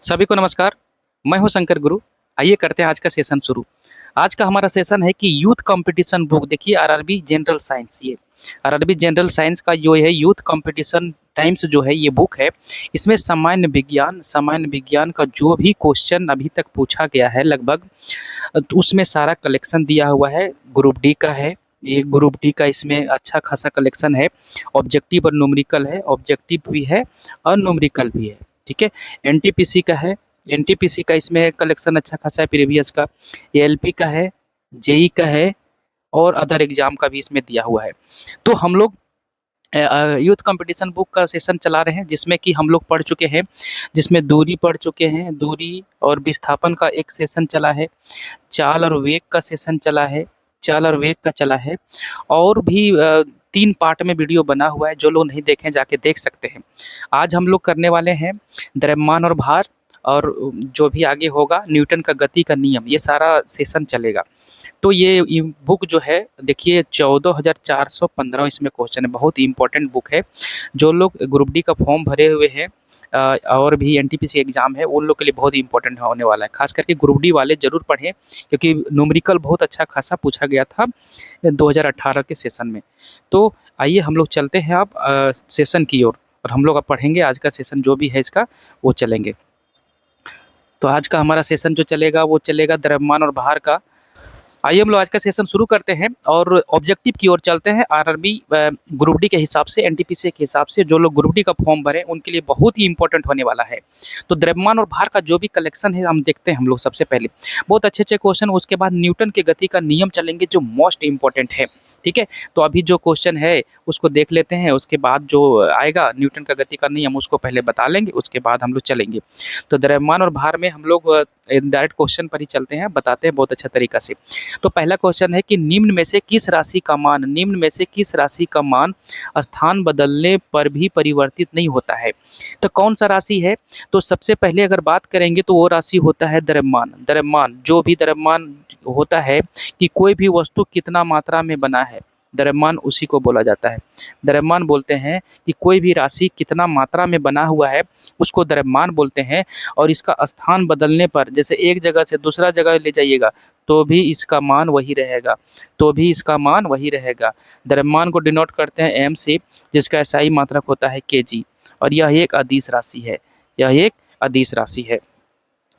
सभी को नमस्कार। मैं हूं शंकर गुरु। आइए करते हैं आज का सेशन शुरू। आज का हमारा सेशन है कि यूथ कंपटीशन बुक देखिए आरआरबी जनरल साइंस। ये आरआरबी जनरल साइंस का जो है यूथ कंपटीशन टाइम्स जो है ये बुक है। इसमें सामान्य विज्ञान का जो भी क्वेश्चन अभी तक पूछा गया है लगभग तो उसमें सारा कलेक्शन दिया हुआ है। ग्रुप डी का है। ये ग्रुप डी का इसमें अच्छा खासा कलेक्शन है। ऑब्जेक्टिव और न्यूमेरिकल है, ऑब्जेक्टिव भी है और न्यूमेरिकल भी है। ठीक है। एनटीपीसी का है। एनटीपीसी का इसमें कलेक्शन अच्छा खासा है प्रीवियस का। एएलपी का है, जेई का है और अदर एग्जाम का भी इसमें दिया हुआ है। तो हम लोग यूथ कंपटीशन बुक का सेशन चला रहे हैं जिसमें कि हम लोग पढ़ चुके हैं। जिसमें दूरी पढ़ चुके हैं, दूरी और विस्थापन का एक सेशन चला है। चाल और वेग का सेशन चला है। चाल और वेग का चला है। और भी 3 पार्ट में वीडियो बना हुआ है, जो लोग नहीं देखे जाके देख सकते हैं। आज हम लोग करने वाले हैं द्रव्यमान और भार, और जो भी आगे होगा न्यूटन का गति का नियम, ये सारा सेशन चलेगा। तो ये बुक जो है देखिए 14,415 इसमें क्वेश्चन है। बहुत ही इंपॉर्टेंट बुक है। जो लोग ग्रुप डी का फॉर्म भरे हुए हैं और भी एनटीपीसी एग्जाम है उन लोग के लिए बहुत ही इंपॉर्टेंट होने वाला है। खास करके ग्रुप डी वाले जरूर पढ़ें, क्योंकि न्यूमेरिकल बहुत अच्छा खासा पूछा गया था 2018 के सेशन में। तो आइए हम लोग चलते हैं अब सेशन की ओर, और हम लोग अब पढ़ेंगे आज का सेशन जो भी है इसका वो चलेंगे। तो आज का हमारा सेशन जो चलेगा वो चलेगा द्रव्यमान और भार का। आइए हम लोग आज का सेशन शुरू करते हैं और ऑब्जेक्टिव की ओर चलते हैं। आरआरबी ग्रुप डी के हिसाब से, एनटीपीसी के हिसाब से जो लोग ग्रुप डी का फॉर्म भरें उनके लिए बहुत ही इंपॉर्टेंट होने वाला है। तो द्रव्यमान और भार का जो भी कलेक्शन है हम देखते हैं हम लोग सबसे पहले। बहुत अच्छे अच्छे क्वेश्चन, उसके बाद न्यूटन के गति का नियम चलेंगे जो मोस्ट इंपॉर्टेंट है। ठीक है। तो अभी जो क्वेश्चन है उसको देख लेते हैं, उसके बाद जो आएगा न्यूटन का गति का नियम उसको पहले बता लेंगे, उसके बाद हम लोग चलेंगे। तो द्रव्यमान और भार में हम लोग डायरेक्ट क्वेश्चन पर ही चलते हैं, बताते हैं बहुत अच्छा तरीका से। तो पहला क्वेश्चन है कि निम्न में से किस राशि का मान स्थान बदलने पर भी परिवर्तित नहीं होता है। तो कौन सा राशि है? तो सबसे पहले अगर बात करेंगे तो वो राशि होता है द्रव्यमान। द्रव्यमान जो भी द्रव्यमान होता है कि कोई भी वस्तु कितना मात्रा में बना है, द्रव्यमान उसी को बोला जाता है। द्रव्यमान बोलते हैं कि कोई भी राशि कितना मात्रा में बना हुआ है उसको द्रव्यमान बोलते हैं। और इसका स्थान बदलने पर, जैसे एक जगह से दूसरा जगह ले जाइएगा तो भी इसका मान वही रहेगा। द्रव्यमान को डिनोट करते हैं एम से, जिसका एसआई मात्रक होता है केजी, और यह एक अदिश राशि है।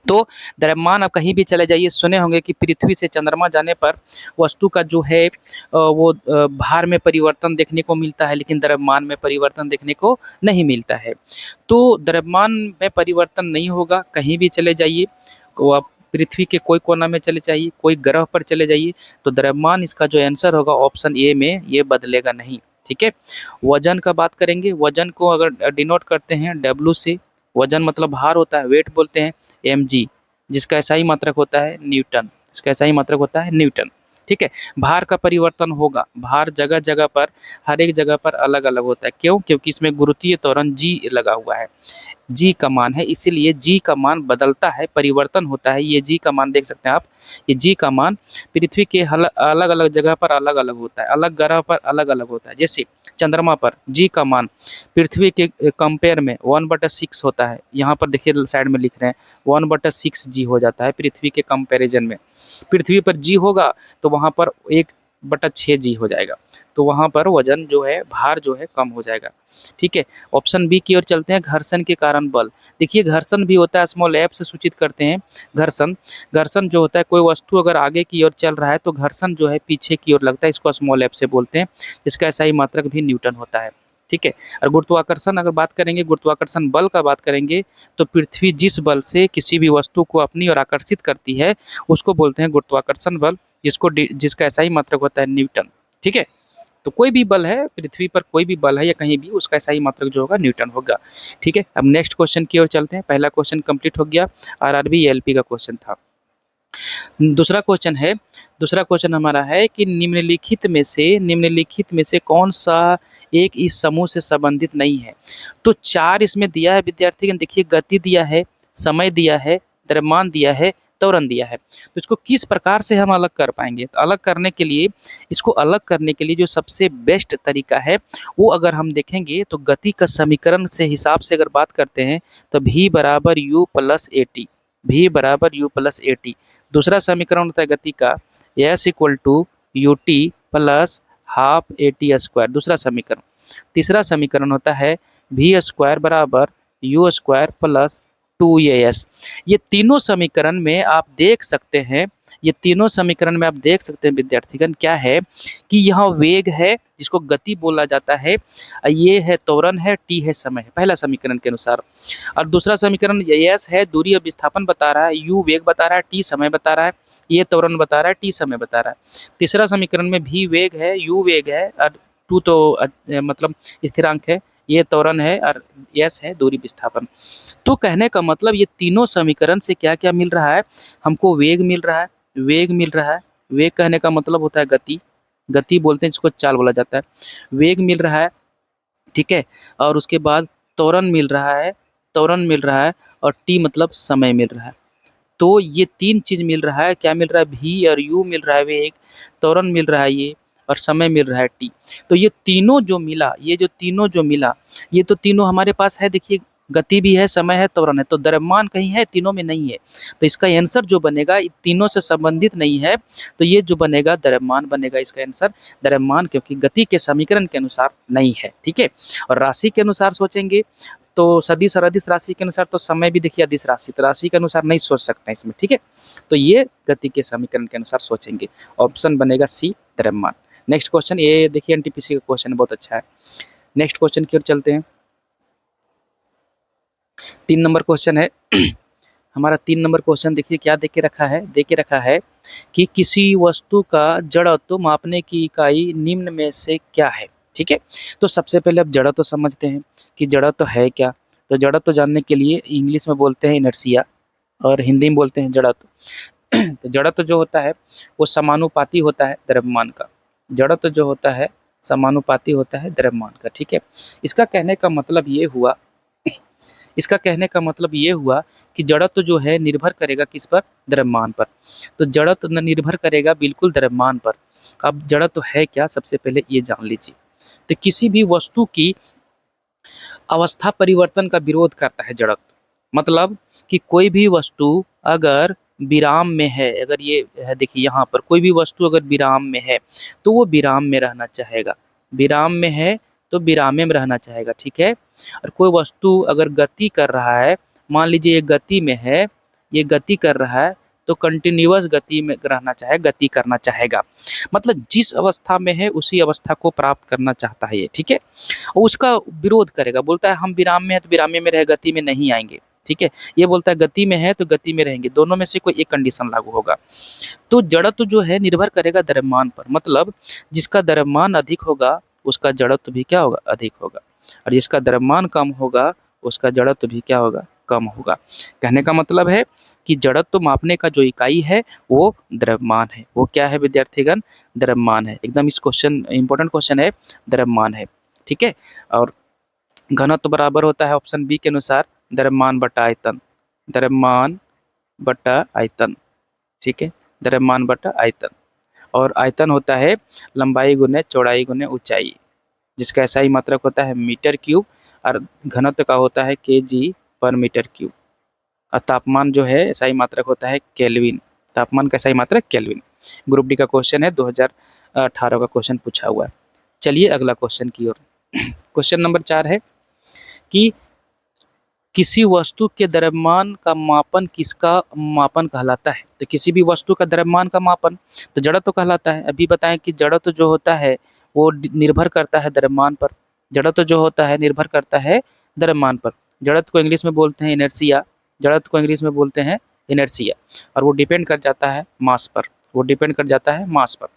तो द्रव्यमान, आप कहीं भी चले जाइए सुने होंगे कि पृथ्वी से चंद्रमा जाने पर वस्तु का जो है वो भार में परिवर्तन देखने को मिलता है, लेकिन द्रव्यमान में परिवर्तन देखने को नहीं मिलता है। तो द्रव्यमान में परिवर्तन नहीं होगा, कहीं भी चले जाइए, वो आप पृथ्वी के कोई कोना में चले जाइए, कोई ग्रह पर चले जाइए, तो द्रव्यमान इसका जो आंसर होगा ऑप्शन ए में, ये बदलेगा नहीं। ठीक है। वजन का बात करेंगे। वजन को अगर डिनोट करते हैं डब्ल्यू से, वजन मतलब भार होता है, वेट बोलते हैं mg, जिसका एसआई मात्रक होता है न्यूटन। ठीक है। भार का परिवर्तन होगा, भार जगह जगह पर, हर एक जगह पर अलग अलग होता है। क्यों? क्योंकि इसमें गुरुत्वीय त्वरण जी लगा हुआ है, जी का मान है, इसीलिए जी का मान बदलता है, परिवर्तन होता है। ये जी का मान देख सकते हैं आप, ये जी का मान पृथ्वी के अलग अलग जगह पर अलग अलग होता है, अलग ग्रह पर अलग अलग होता है। जैसे चंद्रमा पर जी का मान पृथ्वी के कंपेयर में 1/6 होता है। यहाँ पर देखिए साइड में लिख रहे हैं 1/6 जी हो जाता है पृथ्वी के कंपेरिजन में। पृथ्वी पर जी होगा तो वहाँ पर 1/6 जी हो जाएगा, तो वहाँ पर वजन जो है, भार जो है कम हो जाएगा। ठीक है। ऑप्शन बी की ओर चलते हैं। घर्षण के कारण बल। देखिए घर्षण भी होता है, स्मॉल एफ से सूचित करते हैं। घर्षण जो होता है, कोई वस्तु अगर आगे की ओर चल रहा है तो घर्षण जो है पीछे की ओर लगता है, इसको स्मॉल एफ से बोलते हैं। इसका एसआई मात्रक भी न्यूटन होता है। ठीक है। और गुरुत्वाकर्षण अगर बात करेंगे, गुरुत्वाकर्षण बल का बात करेंगे, तो पृथ्वी जिस बल से किसी भी वस्तु को अपनी ओर आकर्षित करती है उसको बोलते हैं गुरुत्वाकर्षण बल, जिसका एसआई मात्रक होता है न्यूटन। ठीक है। तो कोई भी बल है पृथ्वी पर, कोई भी बल है या कहीं भी, उसका सही मात्रक जो होगा न्यूटन होगा। ठीक है। अब नेक्स्ट क्वेश्चन की ओर चलते हैं। पहला क्वेश्चन कंप्लीट हो गया, आरआरबी एएलपी का क्वेश्चन था। दूसरा क्वेश्चन हमारा है कि निम्नलिखित में से कौन सा एक इस समूह से संबंधित नहीं है। तो 4 इसमें दिया है विद्यार्थी। देखिए गति दिया है, समय दिया है, द्रव्यमान दिया है, त्वरण दिया है। तो इसको किस प्रकार से हम अलग कर पाएंगे? तो अलग करने के लिए, इसको अलग करने के लिए जो सबसे बेस्ट तरीका है वो अगर हम देखेंगे तो गति का समीकरण से हिसाब से अगर बात करते हैं तो v बराबर u plus a t, v बराबर u प्लस ए टी। दूसरा समीकरण होता है गति का s equal to u t plus half a t square, दूसरा समीकरण। तीसरा समीकरण होता है वी स्क्वायर बराबर यू स्क्वायर प्लस 2as। ये तीनों समीकरण में आप देख सकते हैं, ये तीनों समीकरण में आप देख सकते हैं विद्यार्थीगण क्या है कि यहाँ वेग है जिसको गति बोला जाता है, ये है त्वरण है, टी है समय है, पहला समीकरण के अनुसार। और दूसरा समीकरण एस है दूरी और विस्थापन बता रहा है, यू वेग बता रहा है, टी समय बता रहा है, ये त्वरण बता रहा है, टी समय बता रहा है। तीसरा समीकरण में भी वेग है, यू वेग है और टू तो मतलब स्थिरांक है, ये त्वरण है और एस है दूरी विस्थापन। तो कहने का मतलब ये तीनों समीकरण से क्या क्या मिल रहा है? हमको वेग मिल रहा है, वेग मिल रहा है, वेग कहने का मतलब होता है गति, गति बोलते हैं जिसको चाल बोला जाता है, वेग मिल रहा है, ठीक है। और उसके बाद त्वरण मिल रहा है, त्वरण मिल रहा है और टी मतलब समय मिल रहा है। तो ये तीन चीज मिल रहा है, क्या मिल रहा है? भी और यू मिल रहा है वेग, त्वरण मिल रहा है ये, और समय मिल रहा है टी। तो ये तीनों जो मिला, ये जो तीनों जो मिला, ये तो तीनों हमारे पास है। देखिए गति भी है, समय है, त्वरण है, तो द्रव्यमान कहीं है? तीनों में नहीं है। तो इसका आंसर जो बनेगा इन तीनों से संबंधित नहीं है, तो ये जो बनेगा द्रव्यमान बनेगा इसका आंसर, द्रव्यमान, क्योंकि गति के समीकरण के अनुसार नहीं है, ठीक है। और राशि के अनुसार सोचेंगे तो सदिश और अदिश राशि के अनुसार तो समय भी देखिए अदिश राशि, तो राशि के अनुसार नहीं सोच सकते हैं इसमें, ठीक है। तो ये गति के समीकरण के अनुसार सोचेंगे, ऑप्शन बनेगा सी द्रव्यमान। नेक्स्ट क्वेश्चन, ये देखिए एनटीपीसी का क्वेश्चन बहुत अच्छा है। नेक्स्ट क्वेश्चन की ओर चलते हैं। 3 नंबर क्वेश्चन है हमारा 3 नंबर क्वेश्चन देखिए क्या दे के रखा है, दे के रखा है कि किसी वस्तु का जड़त्व मापने की इकाई निम्न में से क्या है, ठीक है। तो सबसे पहले अब जड़त्व समझते हैं कि जड़त्व है क्या। तो जड़त्व जानने के लिए इंग्लिश में बोलते हैं इनर्शिया और हिंदी में बोलते हैं जड़त्व। तो जड़त्व जो होता है वो समानुपाती होता है द्रव्यमान का, जड़त्व जो होता है समानुपाती होता है द्रव्यमान का, ठीक है। इसका कहने का मतलब ये हुआ, इसका कहने का मतलब ये हुआ कि जड़त्व जो है निर्भर करेगा किस पर? द्रव्यमान पर। तो जड़त्व निर्भर करेगा बिल्कुल द्रव्यमान पर। अब जड़त्व है क्या, सबसे पहले ये जान लीजिए। तो किसी भी वस्तु की अवस्था परिवर्तन का विरोध करता है जड़त्व। मतलब कि कोई भी वस्तु अगर विराम में है, अगर ये है देखिए यहाँ पर कोई भी वस्तु अगर विराम में है तो वो विराम में रहना चाहेगा, विराम में है तो विराम में रहना चाहेगा, ठीक है। और कोई वस्तु अगर गति कर रहा है, मान लीजिए ये गति में है, ये गति कर रहा है तो कंटिन्यूअस गति में रहना चाहे, गति करना चाहेगा। मतलब जिस अवस्था में है उसी अवस्था को प्राप्त करना चाहता है ये, ठीक है। और उसका विरोध करेगा, बोलता है हम विराम में है तो विराम में रहे, गति में नहीं आएंगे, ठीक है। ये बोलता है गति में है तो गति में रहेंगे, दोनों में से कोई एक कंडीशन लागू होगा। तो जड़त्व जो है निर्भर करेगा द्रव्यमान पर, मतलब जिसका द्रव्यमान अधिक होगा उसका जड़त्व भी क्या होगा? अधिक होगा। और जिसका द्रव्यमान कम होगा उसका जड़त्व भी क्या होगा? कम होगा। कहने का मतलब है कि जड़त्व मापने का जो इकाई है वो द्रव्यमान है। वो क्या है विद्यार्थीगण? द्रव्यमान है। एकदम इस क्वेश्चन इंपॉर्टेंट क्वेश्चन है, द्रव्यमान है, ठीक है। और घनत्व बराबर होता है ऑप्शन बी के अनुसार द्रव्यमान बटा आयतन, द्रव्यमान बटा आयतन, ठीक है, द्रव्यमान बटा आयतन। और आयतन होता है लंबाई गुने चौड़ाई गुने ऊंचाई, जिसका एसआई मात्रक होता है मीटर क्यूब और घनत्व का होता है केजी पर मीटर क्यूब। और तापमान जो है एसआई मात्रक होता है केल्विन, तापमान का एसआई मात्रक केल्विन। ग्रुप डी का क्वेश्चन है, 2018 का क्वेश्चन पूछा हुआ है। चलिए अगला क्वेश्चन की ओर। क्वेश्चन नंबर 4 है कि किसी वस्तु के द्रव्यमान का मापन किसका मापन कहलाता है? तो किसी भी वस्तु का द्रव्यमान का मापन तो जड़त्व कहलाता है। अभी बताएं कि जड़त्व जो होता है वो निर्भर करता है द्रव्यमान पर, जड़त्व जो होता है निर्भर करता है द्रव्यमान पर। जड़त्व को इंग्लिश में बोलते हैं इनर्शिया, जड़त्व को इंग्लिश में बोलते हैं इनर्शिया। और वो डिपेंड कर जाता है मास पर, वो डिपेंड कर जाता है मास पर।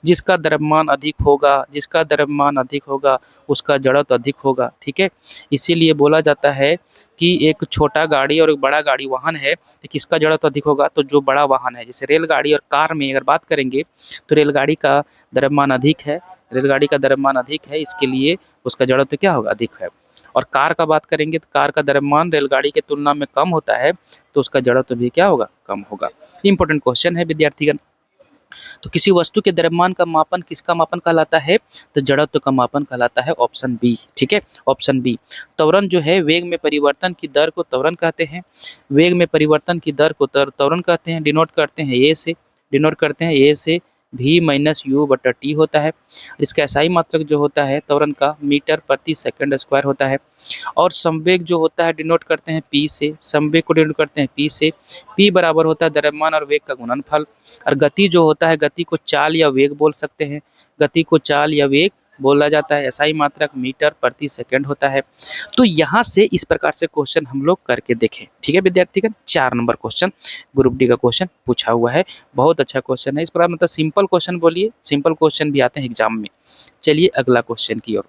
जिसका द्रव्यमान अधिक होगा, जिसका द्रव्यमान अधिक होगा उसका जड़त्व अधिक होगा, ठीक है। इसीलिए बोला जाता है कि एक छोटा गाड़ी और एक बड़ा गाड़ी वाहन है तो किसका जड़त्व अधिक होगा? तो जो बड़ा वाहन है। जैसे रेलगाड़ी और कार में अगर बात करेंगे तो रेलगाड़ी का द्रव्यमान अधिक है, रेलगाड़ी का द्रव्यमान अधिक है, इसके लिए उसका जड़त्व क्या होगा? अधिक है। और कार का बात करेंगे तो कार का द्रव्यमान रेलगाड़ी के तुलना में कम होता है, तो उसका जड़त्व भी क्या होगा, कम होगा। इंपॉर्टेंट क्वेश्चन है विद्यार्थीगण। तो किसी वस्तु के द्रव्यमान का मापन किसका मापन कहलाता है, तो जड़त्व का मापन कहलाता है, ऑप्शन बी। ठीक है, ऑप्शन बी। त्वरण जो है, वेग में परिवर्तन की दर को त्वरण कहते हैं। वेग में परिवर्तन की दर को त्वरण कहते हैं। डिनोट करते हैं ए से v माइनस यू बटा टी होता है। इसका SI मात्रक जो होता है त्वरण का मीटर प्रति सेकंड स्क्वायर होता है। और संवेग जो होता है डिनोट करते हैं p से, संवेग को डिनोट करते हैं p से। p बराबर होता है द्रव्यमान और वेग का गुणनफल। और गति जो होता है, गति को चाल या वेग बोल सकते हैं, गति को चाल या वेग बोला जाता है। SI मात्रक मीटर प्रति सेकंड होता है। तो यहाँ से इस प्रकार से क्वेश्चन हम लोग करके देखें। ठीक है विद्यार्थीगण, 4 नंबर क्वेश्चन ग्रुप डी का क्वेश्चन पूछा हुआ है, बहुत अच्छा क्वेश्चन है। इस प्रकार मतलब सिंपल क्वेश्चन बोलिए, सिंपल क्वेश्चन भी आते हैं एग्जाम में। चलिए अगला क्वेश्चन की ओर।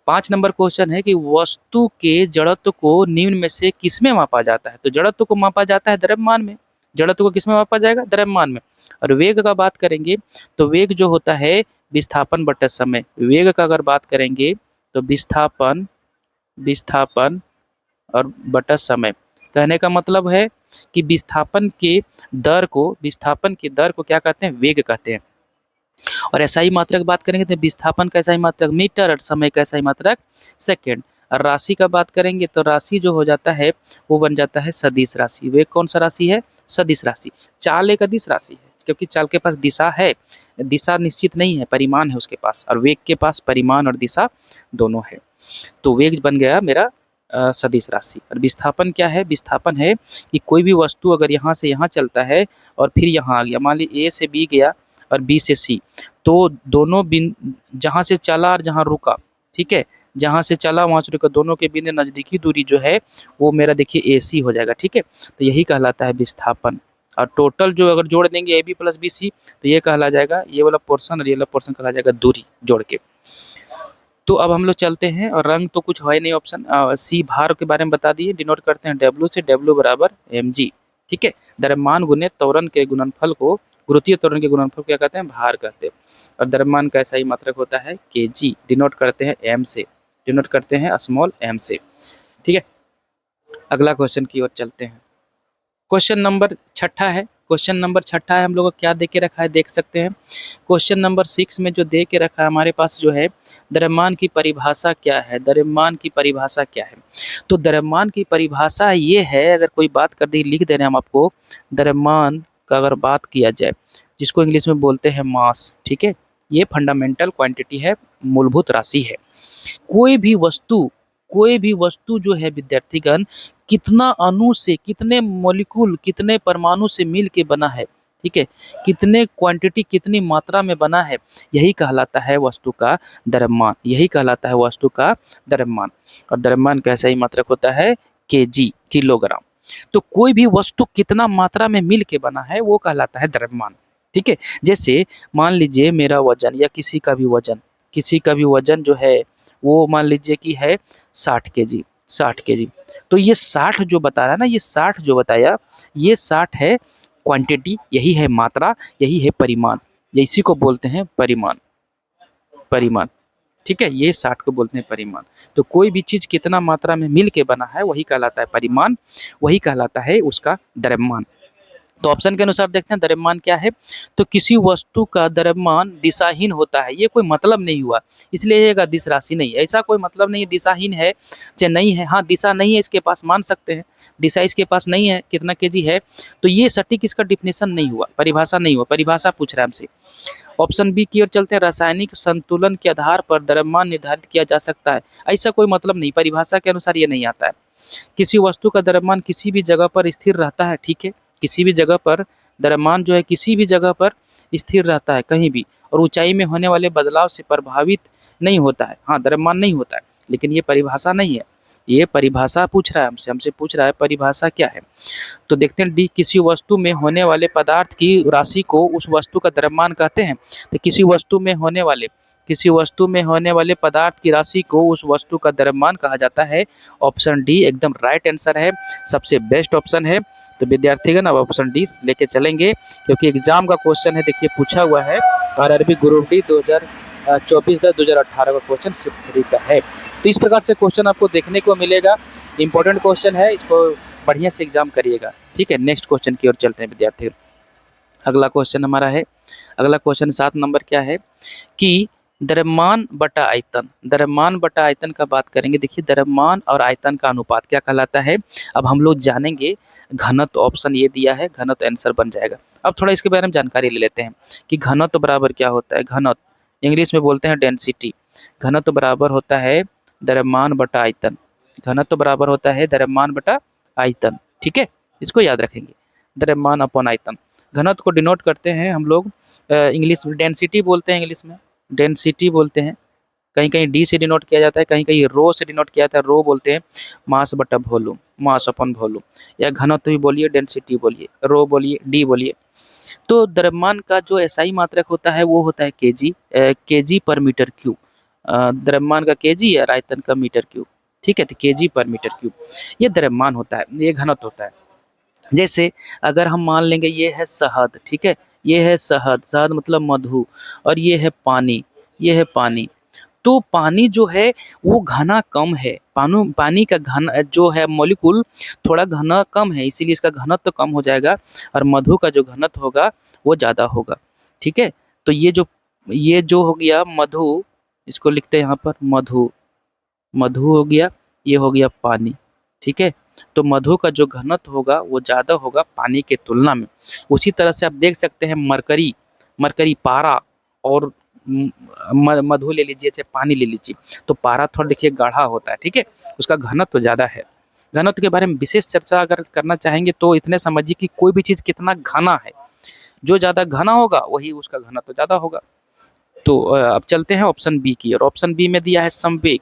5 नंबर क्वेश्चन है कि वस्तु के जड़त्व को निम्न में से किसमें मापा जाता है, तो जड़त्व को मापा जाता है द्रव्यमान में। जड़त्व को किसमें मापा जाएगा, द्रव्यमान में। और वेग का बात करेंगे तो वेग जो होता है विस्थापन बटा समय। वेग का अगर बात करेंगे तो विस्थापन और बटा समय। कहने का मतलब है कि विस्थापन की दर को क्या कहते हैं, वेग कहते हैं। और SI मात्रक बात करेंगे तो विस्थापन का SI मात्रक मीटर और समय का SI मात्रक सेकंड। और राशि का बात करेंगे तो राशि जो हो जाता है वो बन जाता है सदिश राशि। वेग कौन सा राशि है, सदिश राशि। चाल एक अदिश राशि है, क्योंकि चाल के पास दिशा है, दिशा निश्चित नहीं है, परिमाण है उसके पास। और वेग के पास परिमाण और दिशा दोनों है, तो वेग बन गया मेरा सदिश राशि। और विस्थापन क्या है, विस्थापन है कि कोई भी वस्तु अगर यहाँ से यहाँ चलता है और फिर यहाँ आ गया, मान लीजिए A से B गया और B से C, तो दोनों जहाँ से चला और जहाँ रुका, ठीक है, जहाँ से चला वहाँ से रुका, दोनों के बिंदु नज़दीकी दूरी जो है वो मेरा देखिए AC हो जाएगा। ठीक है, तो यही कहलाता है विस्थापन। और टोटल जो अगर जोड़ देंगे AB प्लस BC तो ये कहला जाएगा, ये वाला पोर्शन और ये वाला पोर्शन कहला जाएगा दूरी जोड़ के। तो अब हम लोग चलते हैं, और रंग तो कुछ है नहीं, ऑप्शन सी भार के बारे में बता दिए, डिनोट करते हैं W से, W बराबर mg। ठीक है, द्रव्यमान गुने त्वरण के गुणनफल को, गुरुत्वीय त्वरण के गुणनफल को क्या कहते हैं, भार कहते हैं। और द्रव्यमान का SI मात्रक होता है kg, डिनोट करते हैं m से, डिनोट करते हैं स्मॉल m से। ठीक है, अगला क्वेश्चन की ओर चलते हैं। क्वेश्चन नंबर 6 है, क्वेश्चन नंबर 6 है, हम लोग को क्या दे के रखा है देख सकते हैं। क्वेश्चन नंबर 6 में जो दे के रखा है हमारे पास जो है, द्रव्यमान की परिभाषा क्या है, द्रव्यमान की परिभाषा क्या है। तो द्रव्यमान की परिभाषा ये है, अगर कोई बात कर दी, लिख दे रहे हैं हम आपको, द्रव्यमान का अगर बात किया जाए, जिसको इंग्लिश में बोलते हैं मास। ठीक है, ये फंडामेंटल क्वांटिटी है, मूलभूत राशि है। कोई भी वस्तु जो है विद्यार्थीगण, कितना अणु से, कितने मॉलिक्यूल, कितने परमाणु से मिल के बना है, ठीक है, कितने क्वांटिटी, कितनी मात्रा में बना है, यही कहलाता है वस्तु का द्रव्यमान, यही कहलाता है वस्तु का द्रव्यमान। और द्रव्यमान का SI मात्रक होता है kg, किलोग्राम। तो कोई भी वस्तु कितना मात्रा में मिल के बना है वो कहलाता है द्रव्यमान। ठीक है, जैसे मान लीजिए मेरा वजन या किसी का भी वजन जो है वो मान लीजिए कि है 60 kg। तो ये 60 जो बता रहा है ना, ये 60 जो बताया, ये 60 है क्वांटिटी, यही है मात्रा, यही है परिमाण, इसी को बोलते हैं परिमाण। ठीक है, ये 60 को बोलते हैं परिमाण। तो कोई भी चीज़ कितना मात्रा में मिल के बना है वही कहलाता है परिमाण, वही कहलाता है उसका द्रव्यमान। तो ऑप्शन के अनुसार देखते हैं द्रव्यमान क्या है। तो किसी वस्तु का द्रव्यमान दिशाहीन होता है, ये कोई मतलब नहीं हुआ, इसलिए ये अदिश राशि नहीं है, ऐसा कोई मतलब नहीं है दिशाहीन है चाहे नहीं है। हाँ, दिशा नहीं है इसके पास, मान सकते हैं, दिशा इसके पास नहीं है, कितना kg है, तो ये सटीक इसका डिफिनेशन नहीं हुआ, परिभाषा नहीं हुआ, परिभाषा पूछ रहा है हमसे। ऑप्शन बी की ओर चलते हैं, रासायनिक संतुलन के आधार पर द्रव्यमान निर्धारित किया जा सकता है, ऐसा कोई मतलब नहीं, परिभाषा के अनुसार ये नहीं आता है। किसी वस्तु का द्रव्यमान किसी भी जगह पर स्थिर रहता है, ठीक है, किसी भी जगह पर द्रव्यमान जो है किसी भी जगह पर स्थिर रहता है कहीं भी, और ऊंचाई में होने वाले बदलाव से प्रभावित नहीं होता है। हाँ, द्रव्यमान नहीं होता है, लेकिन ये परिभाषा नहीं है, ये परिभाषा पूछ रहा है हमसे पूछ रहा है परिभाषा क्या है। तो देखते हैं डी, किसी वस्तु में होने वाले पदार्थ की राशि को उस वस्तु का द्रव्यमान कहते हैं। तो किसी वस्तु में होने वाले पदार्थ की राशि को उस वस्तु का द्रव्यमान कहा जाता है। ऑप्शन डी एकदम राइट आंसर है, सबसे बेस्ट ऑप्शन है। तो विद्यार्थीगण अब ऑप्शन डी लेके चलेंगे, क्योंकि एग्जाम का क्वेश्चन है, देखिए पूछा हुआ है, RRB ग्रुप डी 24/10/2018 का क्वेश्चन शिफ्ट 3 का है। तो इस प्रकार से क्वेश्चन आपको देखने को मिलेगा। इंपॉर्टेंट क्वेश्चन है, इसको बढ़िया से एग्जाम करिएगा। ठीक है, नेक्स्ट क्वेश्चन की ओर चलते हैं विद्यार्थी। अगला क्वेश्चन हमारा है, अगला क्वेश्चन 7 नंबर क्या है कि द्रव्यमान बटा आयतन, द्रव्यमान बटा आयतन का बात करेंगे। देखिए द्रव्यमान और आयतन का अनुपात क्या कहलाता है, अब हम लोग जानेंगे। घनत्व ऑप्शन ये दिया है, घनत्व आंसर बन जाएगा। अब थोड़ा इसके बारे में जानकारी ले लेते हैं कि घनत्व बराबर क्या होता है। घनत्व इंग्लिश में बोलते हैं डेंसिटी। घनत्व बराबर होता है द्रव्यमान बटा आयतन। घनत्व बराबर होता है द्रव्यमान बटा आयतन। ठीक है, इसको याद रखेंगे, द्रव्यमान अपॉन आयतन। घनत्व को डिनोट करते हैं हम लोग इंग्लिश में डेंसिटी बोलते हैं, इंग्लिश में डेंसिटी बोलते हैं। कहीं कहीं डी से डिनोट किया जाता है, कहीं कहीं रो से डिनोट किया जाता है। रो बोलते हैं मास बटा वॉल्यूम, मास अपॉन वॉल्यूम, या घनत्व भी बोलिए, डेंसिटी बोलिए, रो बोलिए, डी बोलिए। तो द्रव्यमान का जो एसआई मात्रक होता है वो होता है केजी, केजी पर मीटर क्यूब। द्रव्यमान का केजी और आयतन का मीटर क्यूब। ठीक है, तो केजी पर मीटर क्यूब ये द्रव्यमान होता है, ये घनत्व होता है। जैसे अगर हम मान लेंगे ये है शहद, ठीक है, ये है शहद, शहद मतलब मधु, और ये है पानी, ये है पानी। तो पानी जो है वो घना कम है, पानी का घन जो है मॉलिक्यूल थोड़ा घना कम है, इसीलिए इसका घनत्व तो कम हो जाएगा, और मधु का जो घनत्व होगा वो ज़्यादा होगा। ठीक है, तो ये जो हो गया मधु, इसको लिखते हैं यहाँ पर मधु, मधु हो गया, ये हो गया पानी। ठीक है, तो मधु का जो घनत्व होगा वो ज़्यादा होगा पानी के तुलना में। उसी तरह से आप देख सकते हैं मरकरी, मरकरी पारा, और मधु ले लीजिए चाहे पानी ले लीजिए, तो पारा थोड़ा देखिए गाढ़ा होता है। ठीक है, उसका घनत्व ज़्यादा है। घनत्व के बारे में विशेष चर्चा अगर करना चाहेंगे तो इतने समझिए कि कोई भी चीज़ कितना घना है, जो ज़्यादा घना होगा वही उसका घनत्व ज़्यादा होगा। तो अब चलते हैं ऑप्शन बी की, और ऑप्शन बी में दिया है संवेग।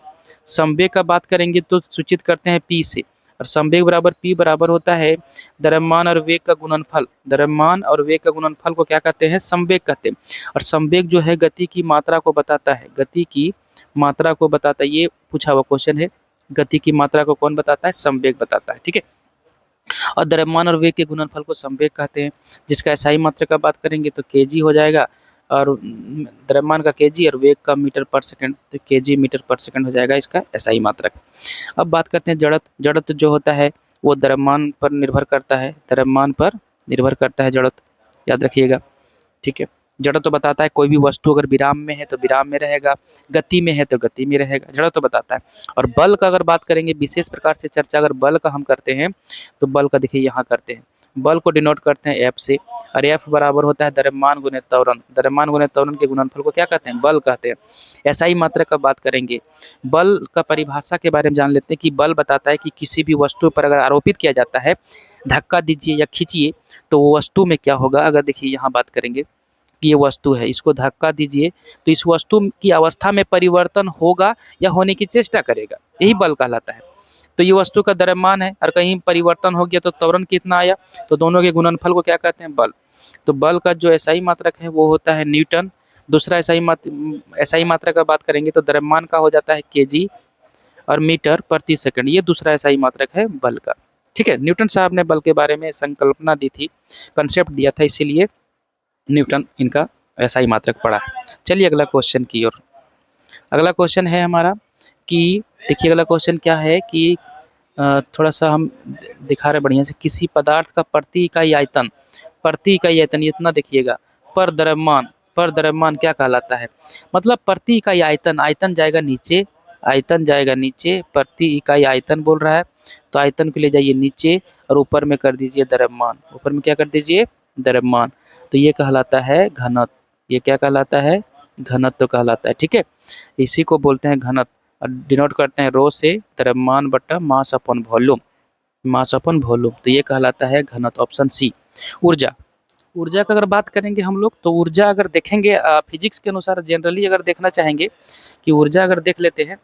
संवेग का बात करेंगे तो सूचित करते हैं पी से, और संवेग बराबर पी बराबर होता है द्रव्यमान और वेग का गुणनफल। द्रव्यमान और वेग का गुणनफल को क्या कहते हैं, संवेग कहते हैं। और संवेग जो है गति की मात्रा को बताता है, गति की मात्रा को बताता है। ये पूछा हुआ क्वेश्चन है, गति की मात्रा को कौन बताता है, संवेग बताता है। ठीक है, और द्रव्यमान और वेग के गुणनफल को संवेग कहते हैं। जिसका एसआई मात्रा का बात करेंगे तो केजी हो जाएगा, और द्रव्यमान का केजी और वेग का मीटर पर सेकंड, तो केजी मीटर पर सेकंड हो जाएगा इसका एसआई मात्रक। अब बात करते हैं जड़त्व। जड़त्व जो होता है वो द्रव्यमान पर निर्भर करता है, द्रव्यमान पर निर्भर करता है जड़त्व, याद रखिएगा। ठीक है, जड़त्व तो बताता है कोई भी वस्तु अगर विराम में है तो विराम में रहेगा, गति में है तो गति में रहेगा, जड़त्व तो बताता है। और बल का अगर बात करेंगे, विशेष प्रकार से चर्चा अगर बल का हम करते हैं तो बल का देखिए यहाँ करते हैं, बल को डिनोट करते हैं एफ से, और एफ बराबर होता है द्रव्यमान गुणित त्वरण। द्रव्यमान गुणित त्वरण के गुणनफल को क्या कहते हैं, बल कहते हैं। एसआई मात्रा का बात करेंगे, बल का परिभाषा के बारे में जान लेते हैं कि बल बताता है कि किसी भी वस्तु पर अगर आरोपित किया जाता है, धक्का दीजिए या खींचिए, तो वो वस्तु में क्या होगा। अगर देखिए यहाँ बात करेंगे कि ये वस्तु है, इसको धक्का दीजिए तो इस वस्तु की अवस्था में परिवर्तन होगा या होने की चेष्टा करेगा, यही बल कहलाता है। तो ये वस्तु का द्रव्यमान है, और कहीं परिवर्तन हो गया तो त्वरण कितना आया, तो दोनों के गुणनफल को क्या कहते हैं, बल। तो बल का जो एसआई मात्रक है वो होता है न्यूटन। दूसरा एसआई मात्रा का बात करेंगे तो द्रव्यमान का हो जाता है केजी और मीटर प्रति सेकंड, ये दूसरा एसआई मात्रक है बल का। ठीक है, न्यूटन साहब ने बल के बारे में संकल्पना दी थी, कंसेप्ट दिया था, इसीलिए न्यूटन इनका एसआई मात्रक पड़ा है। चलिए अगला क्वेश्चन की ओर। अगला क्वेश्चन है हमारा कि देखिए अगला क्वेश्चन क्या है कि थोड़ा सा हम दिखा रहे बढ़िया से, किसी पदार्थ का प्रति इकाई आयतन, प्रति इकाई आयतन इतना देखिएगा, पर द्रव्यमान, पर द्रव्यमान क्या कहलाता है, मतलब प्रति इकाई आयतन, आयतन जाएगा नीचे, आयतन जाएगा नीचे, प्रति इकाई आयतन बोल रहा है, तो आयतन को ले जाइए नीचे और ऊपर में कर दीजिए द्रव्यमान, ऊपर में क्या कर दीजिए, द्रव्यमान। तो ये कहलाता है घनत्व, ये क्या कहलाता है, घनत्व कहलाता है। ठीक है, इसी को बोलते हैं घनत्व, और डिनोट करते हैं रो से, द्रव्यमान बटा mass upon volume, mass upon volume, तो ये कहलाता है घनत्व। Option C. ऊर्जा, ऊर्जा का अगर बात करेंगे हम लोग तो ऊर्जा अगर देखेंगे फिजिक्स के अनुसार, जनरली अगर देखना चाहेंगे कि ऊर्जा अगर देख लेते हैं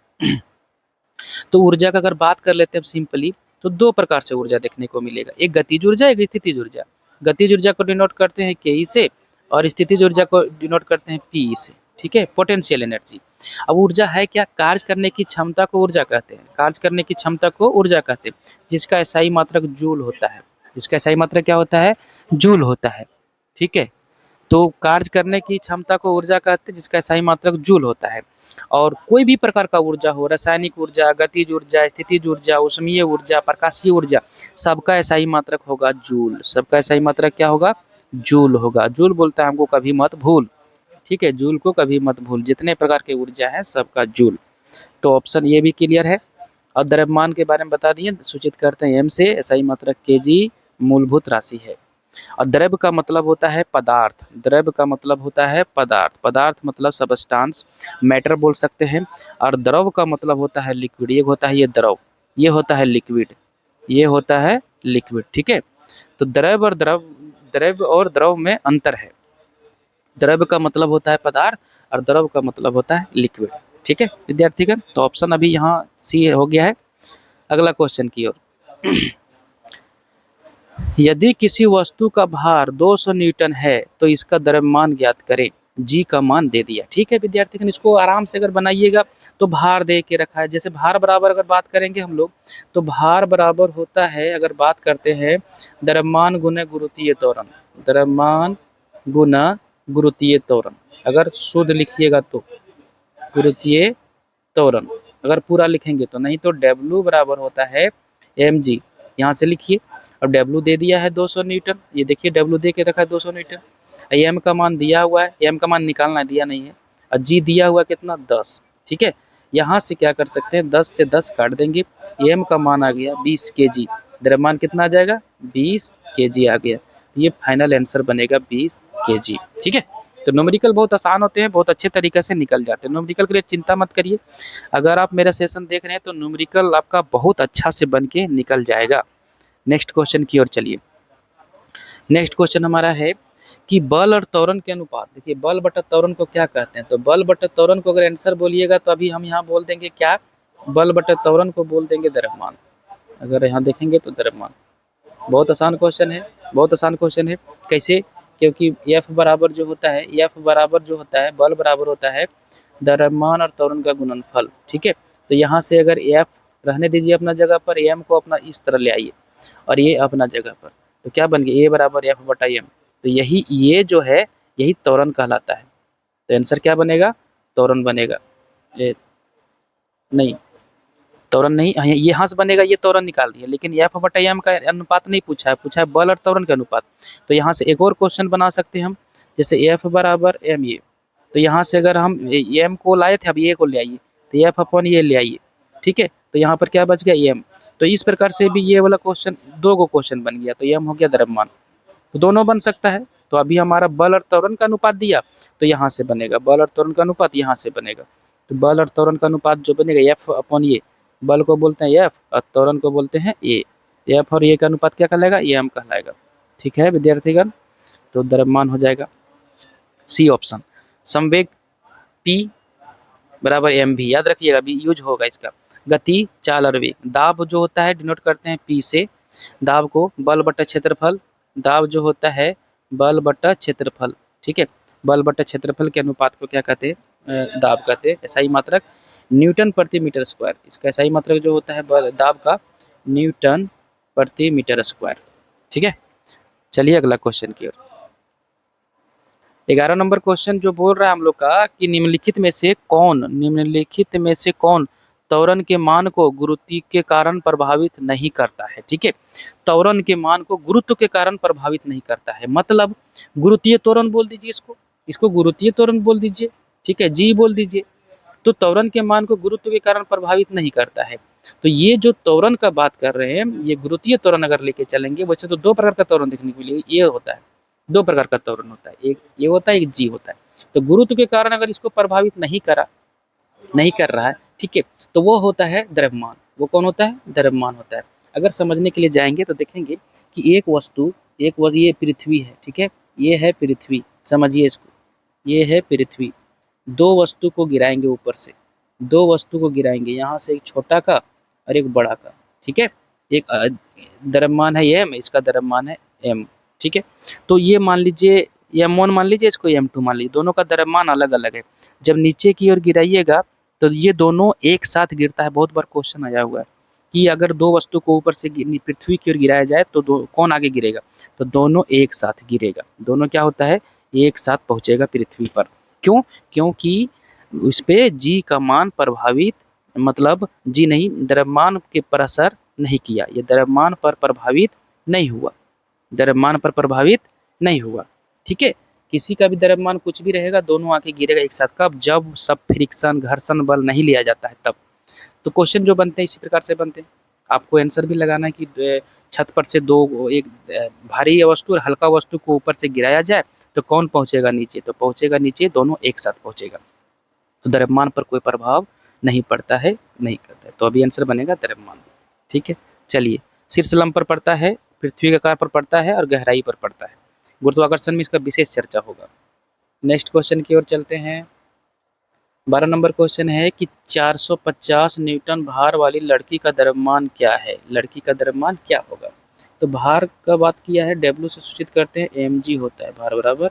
तो ऊर्जा का अगर बात कर लेते हैं सिंपली, तो दो प्रकार से ऊर्जा देखने को मिलेगा, एक गतिज ऊर्जा, एक स्थितिज ऊर्जा। गतिज ऊर्जा को डिनोट करते हैं के ई से, और स्थितिज ऊर्जा को डिनोट करते हैं पी ई से। ठीक है, पोटेंशियल एनर्जी। अब ऊर्जा है क्या, कार्य करने की क्षमता को ऊर्जा कहते हैं, कार्य करने की क्षमता को ऊर्जा कहते हैं, जिसका एसआई मात्रक जूल होता है, जिसका एसआई मात्रक क्या होता है, जूल होता है। ठीक है, तो कार्य करने की क्षमता को ऊर्जा कहते हैं, जिसका SI मात्रक जूल होता है। और कोई भी प्रकार का ऊर्जा हो, रासायनिक ऊर्जा, गतिज ऊर्जा, स्थितिज ऊर्जा, ऊष्मीय ऊर्जा, प्रकाशीय ऊर्जा, सबका SI मात्रक होगा जूल। सबका SI मात्रक क्या होगा? जूल होगा। जूल बोलता है हमको कभी मत भूल, ठीक है, जूल को कभी मत भूल। जितने प्रकार की ऊर्जा है सबका जूल। तो ऑप्शन ये भी क्लियर है। और द्रव्यमान के बारे में बता दिए, सूचित करते हैं एम से, SI मात्रक केजी मूलभूत राशि है। और द्रव्य का मतलब होता है पदार्थ, द्रव्य का मतलब होता है पदार्थ, पदार्थ मतलब सबस्टांस, मैटर बोल सकते हैं। और द्रव का मतलब होता है लिक्विड, ये होता है ये द्रव, ये होता है लिक्विड, ये होता है लिक्विड, ठीक है। तो द्रव्य और द्रव में अंतर है। द्रव्य का मतलब होता है पदार्थ और द्रव का मतलब होता है लिक्विड, ठीक है विद्यार्थीगण। तो ऑप्शन अभी यहाँ सी हो गया है। अगला क्वेश्चन की ओर। यदि किसी वस्तु का भार 200 न्यूटन है तो इसका द्रव्यमान ज्ञात करें। जी का मान दे दिया, ठीक है विद्यार्थीगण। इसको आराम से अगर बनाइएगा तो भार दे के रखा है। जैसे भार बराबर अगर बात करेंगे हम लोग, तो भार बराबर होता है, अगर बात करते हैं, द्रव्यमान गुना गुरुत्वीय त्वरण, द्रव्यमान गुना गुरुत्वीय त्वरण। अगर शुद्ध लिखिएगा तो गुरुत्वीय त्वरण, अगर पूरा लिखेंगे तो, नहीं तो W बराबर होता है mg। यहाँ से लिखिए। अब W दे दिया है 200 न्यूटन, ये देखिए W दे के रखा है 200 न्यूटन। m का मान दिया हुआ है, m का मान निकालना दिया नहीं है। और g दिया हुआ कितना 10, ठीक है। यहाँ से क्या कर सकते हैं, 10 से 10 काट देंगे, m का मान आ गया 20 kg। द्रव्यमान कितना आ जाएगा, 20 kg आ गया। ये फाइनल आंसर बनेगा 20 kg, ठीक है। तो न्यूमेरिकल बहुत आसान होते हैं, बहुत अच्छे तरीके से निकल जाते हैं। न्यूमेरिकल के लिए चिंता मत करिए, अगर आप मेरा सेशन देख रहे हैं तो न्यूमेरिकल आपका बहुत अच्छा से बन के निकल जाएगा। नेक्स्ट क्वेश्चन की ओर चलिए। नेक्स्ट क्वेश्चन हमारा है कि बल और त्वरण के अनुपात। देखिए बल बटा त्वरण को क्या कहते हैं, तो बल बटा त्वरण को अगर आंसर बोलिएगा तो अभी हम यहाँ बोल देंगे क्या, बल बटा त्वरण को बोल देंगे द्रव्यमान। अगर यहाँ देखेंगे तो द्रव्यमान, बहुत आसान क्वेश्चन है, बहुत आसान क्वेश्चन है। कैसे, क्योंकि F बराबर जो होता है, F बराबर जो होता है, बल बराबर होता है द्रव्यमान और त्वरण का गुणनफल, ठीक है। तो यहाँ से अगर F रहने दीजिए अपना जगह पर, M को अपना इस तरह ले आइए और ये अपना जगह पर, तो क्या बन गया, A बराबर F बटा M। तो यही, ये जो है यही त्वरण कहलाता है। तो आंसर क्या बनेगा, त्वरण बनेगा। नहीं, त्वरण नहीं, ये यहाँ से बनेगा, ये त्वरण निकाल दिया, लेकिन F बटा M का अनुपात नहीं पूछा है, पूछा है बल और त्वरण का अनुपात। तो यहाँ से एक और क्वेश्चन बना सकते हैं हम, जैसे F बराबर M ये, तो यहाँ से अगर हम M को लाए थे, अब ये को ले आइए, तो F अपन ये ले आइए, ठीक है। तो यहाँ पर क्या बच गया, M। तो इस प्रकार से भी ये वाला क्वेश्चन, दो गो क्वेश्चन बन गया, तो M हो गया द्रव्यमान, तो दोनों बन सकता है। तो अभी हमारा बल और त्वरण का अनुपात दिया, तो यहाँ से बनेगा बल और त्वरण का अनुपात, यहाँ से बनेगा। तो बल और त्वरण का अनुपात जो बनेगा, F अपन ये, बल को बोलते हैं F और त्वरण को बोलते हैं A। F और A का अनुपात क्या कहलाएगा, M कहलाएगा, ठीक है विद्यार्थीगण। तो द्रव्यमान हो जाएगा सी ऑप्शन। संवेग P बराबर mv, याद रखिएगा, भी यूज होगा इसका। गति, चाल और वेग। दाब जो होता है डिनोट करते हैं P से, दाब को बल बटा क्षेत्रफल, दाब जो होता है बल बटा क्षेत्रफल, ठीक है। बल बटा क्षेत्रफल के अनुपात को क्या कहते हैं, दाब कहते हैं। SI मात्रक न्यूटन प्रति मीटर स्क्वायर, इसका SI मात्रक जो होता है बल दाब का, न्यूटन प्रति मीटर स्क्वायर, ठीक है। चलिए अगला क्वेश्चन की ओर। 11 नंबर क्वेश्चन जो बोल रहा है हम लोग का कि निम्नलिखित में से कौन त्वरण के मान को गुरुत्व के कारण प्रभावित नहीं करता है, ठीक है। त्वरण के मान को गुरुत्व के कारण प्रभावित नहीं करता है, मतलब गुरुत्वीय त्वरण बोल दीजिए इसको, इसको गुरुत्वीय त्वरण बोल दीजिए, ठीक है, जी बोल दीजिए। तो त्वरण के मान को गुरुत्व के कारण प्रभावित नहीं करता है। तो ये जो त्वरण का बात कर रहे हैं, ये गुरुत्वीय त्वरण अगर लेके चलेंगे, वैसे तो दो प्रकार का त्वरण देखने को मिलेगा, ये होता है, दो प्रकार का त्वरण होता है, एक ये होता है, एक जी होता है। तो गुरुत्व के कारण अगर इसको प्रभावित नहीं कर रहा है, ठीक है, तो वो होता है द्रव्यमान। वो कौन होता है, द्रव्यमान होता है। अगर समझने के लिए जाएंगे तो देखेंगे कि एक वस्तु, ये पृथ्वी है, ठीक है, ये है पृथ्वी, समझिए इसको, ये है पृथ्वी। दो वस्तु को गिराएंगे ऊपर से, दो वस्तु को गिराएंगे, यहाँ से एक छोटा का और एक बड़ा का, ठीक है। एक द्रव्यमान है m, इसका द्रव्यमान है m, ठीक है। तो ये मान लीजिए m1 मान लीजिए, इसको m2 मान लीजिए, दोनों का द्रव्यमान अलग अलग है। जब नीचे की ओर गिराइएगा तो ये दोनों एक साथ गिरता है। बहुत बार क्वेश्चन आया हुआ है कि अगर दो वस्तु को ऊपर से पृथ्वी की ओर गिराया जाए तो कौन आगे गिरेगा, तो दोनों एक साथ गिरेगा। दोनों क्या होता है, एक साथ पहुंचेगा पृथ्वी पर। क्यों? क्योंकि उस पे जी का मान प्रभावित, मतलब जी नहीं, द्रव्यमान के पर असर नहीं किया, ये द्रव्यमान पर प्रभावित नहीं हुआ, द्रव्यमान पर प्रभावित नहीं हुआ। ठीक है, किसी का भी द्रव्यमान कुछ भी रहेगा, दोनों आके गिरेगा एक साथ। कब? जब सब फ्रिक्शन, घर्षण बल नहीं लिया जाता है तब। तो क्वेश्चन जो बनते हैं इसी प्रकार से बनते हैं। आपको आंसर भी लगाना है कि छत पर से दो एक भारी वस्तु और हल्का वस्तु को ऊपर से गिराया जाए तो कौन पहुंचेगा नीचे? तो पहुंचेगा नीचे, दोनों एक साथ पहुंचेगा। तो द्रव्यमान पर कोई प्रभाव नहीं पड़ता है, नहीं करता है। तो अभी आंसर बनेगा द्रव्यमान। ठीक है, चलिए। शीर्ष लंब पर पड़ता है, पृथ्वी के आकार पर पड़ता है और गहराई पर पड़ता है। गुरुत्वाकर्षण में इसका विशेष चर्चा होगा। नेक्स्ट क्वेश्चन की ओर चलते हैं। 12 नंबर क्वेश्चन है कि 450 न्यूटन भार वाली लड़की का द्रव्यमान क्या है? लड़की का द्रव्यमान क्या होगा? तो भार का बात किया है, डब्ल्यू से सूचित करते हैं, mg होता है, भार बराबर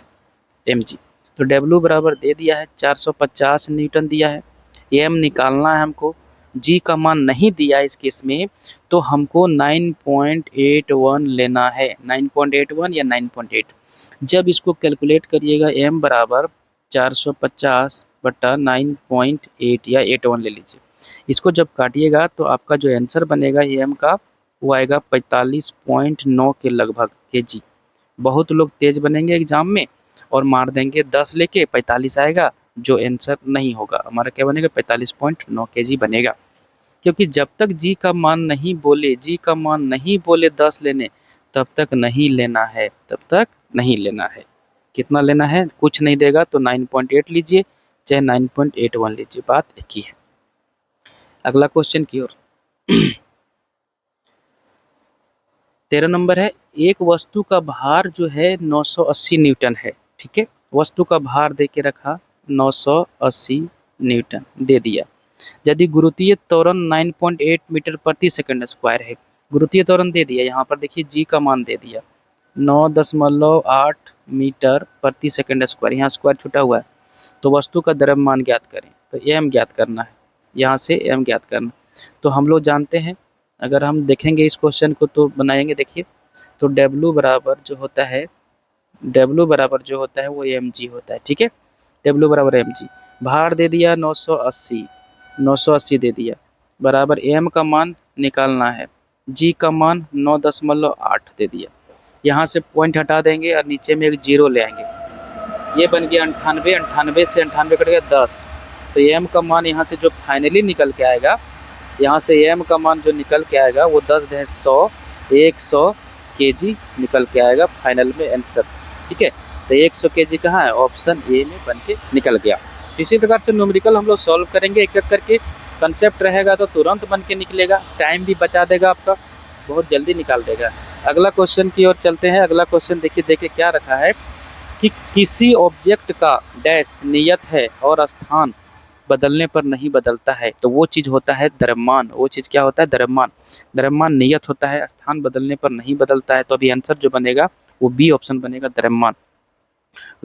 mg। तो डब्ल्यू बराबर दे दिया है 450 न्यूटन दिया है, m निकालना है हमको, g का मान नहीं दिया है इस केस में, तो हमको 9.81 लेना है, 9.81 या 9.8। जब इसको कैलकुलेट करिएगा, m बराबर 450 बटा 9.8 या 81 ले लीजिए। इसको जब काटिएगा तो आपका जो आंसर बनेगा m का, वो आएगा 45.9 के लगभग kg। बहुत लोग तेज बनेंगे एग्जाम में और मार देंगे 10 लेके, 45 आएगा, जो आंसर नहीं होगा। हमारा क्या बनेगा? 45.9 kg बनेगा। क्योंकि जब तक जी का मान नहीं बोले, जी का मान नहीं बोले 10 लेने, तब तक नहीं लेना है, तब तक नहीं लेना है। कितना लेना है? कुछ नहीं देगा तो 9.8 लीजिए, चाहे 9.81 लीजिए, बात एक ही है। अगला क्वेश्चन की ओर। 13 नंबर है, एक वस्तु का भार जो है 980 न्यूटन है। ठीक है, वस्तु का भार दे के रखा 980 न्यूटन दे दिया। यदि गुरुत्वीय त्वरण 9.8 मीटर प्रति सेकंड स्क्वायर है, गुरुत्वीय त्वरण दे दिया, यहाँ पर देखिए जी का मान दे दिया 9.8 मीटर प्रति सेकंड स्क्वायर, यहाँ स्क्वायर छुटा हुआ है। तो वस्तु का द्रव्यमान ज्ञात करें, तो एम ज्ञात करना है, यहाँ से एम ज्ञात करना। तो हम लोग जानते हैं, अगर हम देखेंगे इस क्वेश्चन को तो बनाएंगे, देखिए। तो डब्ल्यू बराबर जो होता है, डब्ल्यू बराबर जो होता है वो एम जी होता है। ठीक है, डब्ल्यू बराबर एम जी। भार दे दिया 980, 980 दे दिया, बराबर एम का मान निकालना है, जी का मान 9.8 दे दिया। यहाँ से पॉइंट हटा देंगे और नीचे में एक जीरो ले आएंगे, ये बन गया 98, 98 से 98 कट गया 10। तो एम का मान यहाँ से जो फाइनली निकल के आएगा, यहाँ से एम का मान जो निकल के आएगा वो 10-100 100 kg निकल के आएगा फाइनल में आंसर। ठीक है, तो 100 kg कहाँ है? ऑप्शन ए में बन के निकल गया। इसी प्रकार से न्यूमेरिकल हम लोग सॉल्व करेंगे एक एक करके। कंसेप्ट रहेगा तो तुरंत बन के निकलेगा, टाइम भी बचा देगा आपका, बहुत जल्दी निकाल देगा। अगला क्वेश्चन की ओर चलते हैं। अगला क्वेश्चन देखिए क्या रखा है कि किसी ऑब्जेक्ट का डैश नियत है और स्थान बदलने पर नहीं बदलता है, तो वो चीज़ होता है द्रव्यमान। वो चीज़ क्या होता है? द्रव्यमान। द्रव्यमान नियत होता है, स्थान बदलने पर नहीं बदलता है, तो अभी आंसर जो बनेगा वो बी ऑप्शन बनेगा, द्रव्यमान।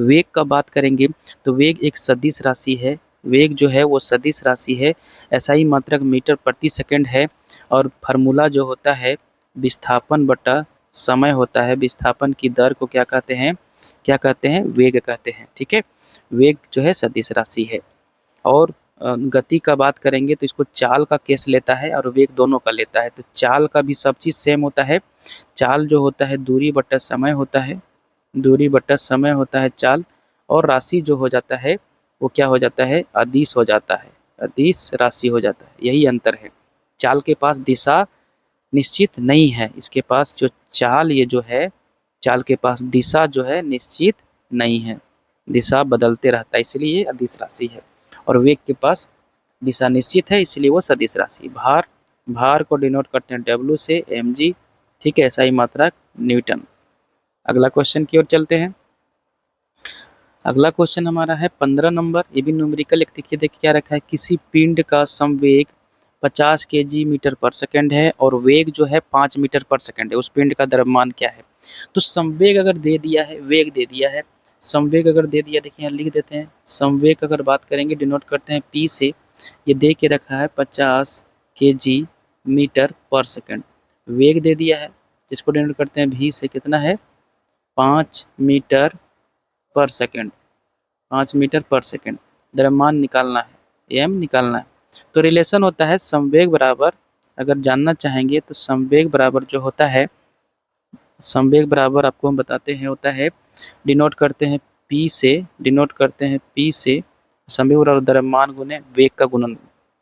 वेग का बात करेंगे तो वेग एक सदिश राशि है, वेग जो है वो सदिश राशि है, SI मात्रक मीटर प्रति सेकंड है, और फार्मूला जो होता है विस्थापन बटा समय होता है। विस्थापन की दर को क्या कहते हैं? क्या कहते हैं? वेग कहते हैं। ठीक है, वेग जो है सदिश राशि है। और गति का बात करेंगे तो इसको चाल का केस लेता है और वेग दोनों का लेता है। तो चाल का भी सब चीज़ सेम होता है। चाल जो होता है दूरी बटा समय होता है, दूरी बटा समय होता है चाल, और राशि जो हो जाता है वो क्या हो जाता है? अदिश हो जाता है, अदिश राशि हो जाता है। यही अंतर है। चाल के पास दिशा निश्चित नहीं है, इसके पास जो चाल ये जो है, चाल के पास दिशा जो है निश्चित नहीं है, दिशा बदलते रहता है, इसलिए ये अदिश राशि है। और वेग के पास दिशा निश्चित है, इसलिए वो सदिश राशि। भार, भार को डिनोट करते हैं डब्ल्यू से, mg। ठीक है, ऐसा ही मात्रक न्यूटन। अगला क्वेश्चन की ओर चलते हैं। अगला क्वेश्चन हमारा है 15 नंबर, ये भी न्यूमेरिकल। एक देखिए क्या रखा है, किसी पिंड का संवेग 50 kg मीटर पर सेकंड है और वेग जो है 5 मीटर पर सेकंड है, उस पिंड का द्रव्यमान क्या है? तो संवेग अगर दे दिया है, वेग दे दिया है, संवेग अगर दे दिया, देखिए यहाँ लिख देते हैं। संवेग अगर बात करेंगे डिनोट करते हैं p से, ये दे के रखा है 50 kg मीटर पर सेकंड। वेग दे दिया है जिसको डिनोट करते हैं v से, कितना है? 5 मीटर पर सेकेंड, 5 मीटर पर सेकेंड। द्रव्यमान निकालना है, एम निकालना है। तो रिलेशन होता है संवेग बराबर, अगर जानना चाहेंगे तो संवेग बराबर जो होता है, संवेग बराबर आपको हम बताते हैं होता है, डिनोट करते हैं पी से, डिनोट करते हैं पी से, संवेग बराबर द्रव्यमान गुने वेग का गुणन,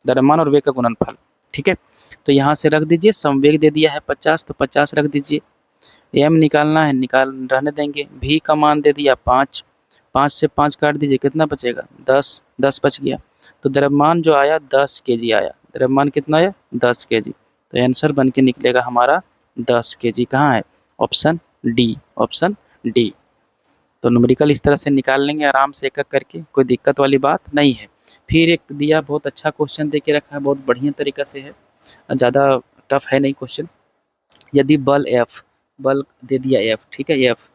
द्रव्यमान और वेग का गुणनफल। ठीक है, तो यहाँ से रख दीजिए, संवेग दे दिया है 50, तो 50 रख दीजिए। एम निकालना है, निकाल रहने देंगे। भी का मान दे दिया 5, 5 से 5 काट दीजिए, कितना बचेगा 10, 10 बच गया। तो द्रव्यमान जो आया 10 केजी आया, द्रव्यमान कितना आया 10 केजी। तो आंसर बन के निकलेगा हमारा 10 केजी। कहाँ है, ऑप्शन डी, ऑप्शन डी। तो न्यूमेरिकल इस तरह से निकाल लेंगे आराम से एक एक करके, कोई दिक्कत वाली बात नहीं है। फिर एक दिया, बहुत अच्छा क्वेश्चन दे के रखा है, बहुत बढ़िया तरीका से है, ज़्यादा टफ है नहीं क्वेश्चन। यदि बल एफ, बल दे दिया एफ, ठीक है एफ,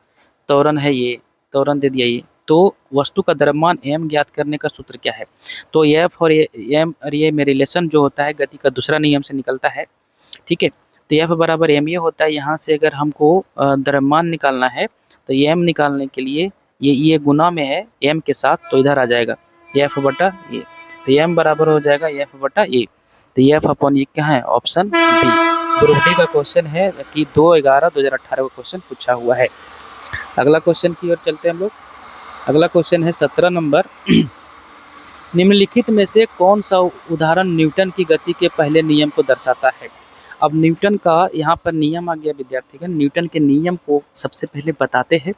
त्वरण है ये, त्वरण दे दिया ये, तो वस्तु का द्रव्यमान एम ज्ञात करने का सूत्र क्या है। तो एफ और ये एम और ये में रिलेशन जो होता है गति का दूसरा नियम से निकलता है। ठीक है, तो एफ बराबर एम ये होता है। यहाँ से अगर हमको द्रव्यमान निकालना है तो एम निकालने के लिए ये गुना में है एम के साथ, तो इधर आ जाएगा एफ बटा ए, तो एम बराबर हो जाएगा एफ बटा ए। तो एफ अपॉन ये क्या है, ऑप्शन बी। ग्रुप का क्वेश्चन है कि 2/11/2018 का क्वेश्चन पूछा हुआ है। अगला क्वेश्चन की ओर चलते हैं हम लोग। अगला क्वेश्चन है 17 नंबर। निम्नलिखित में से कौन सा उदाहरण न्यूटन की गति के पहले नियम को दर्शाता है। अब न्यूटन का यहाँ पर नियम आ गया विद्यार्थी का, न्यूटन के नियम को सबसे पहले बताते हैं।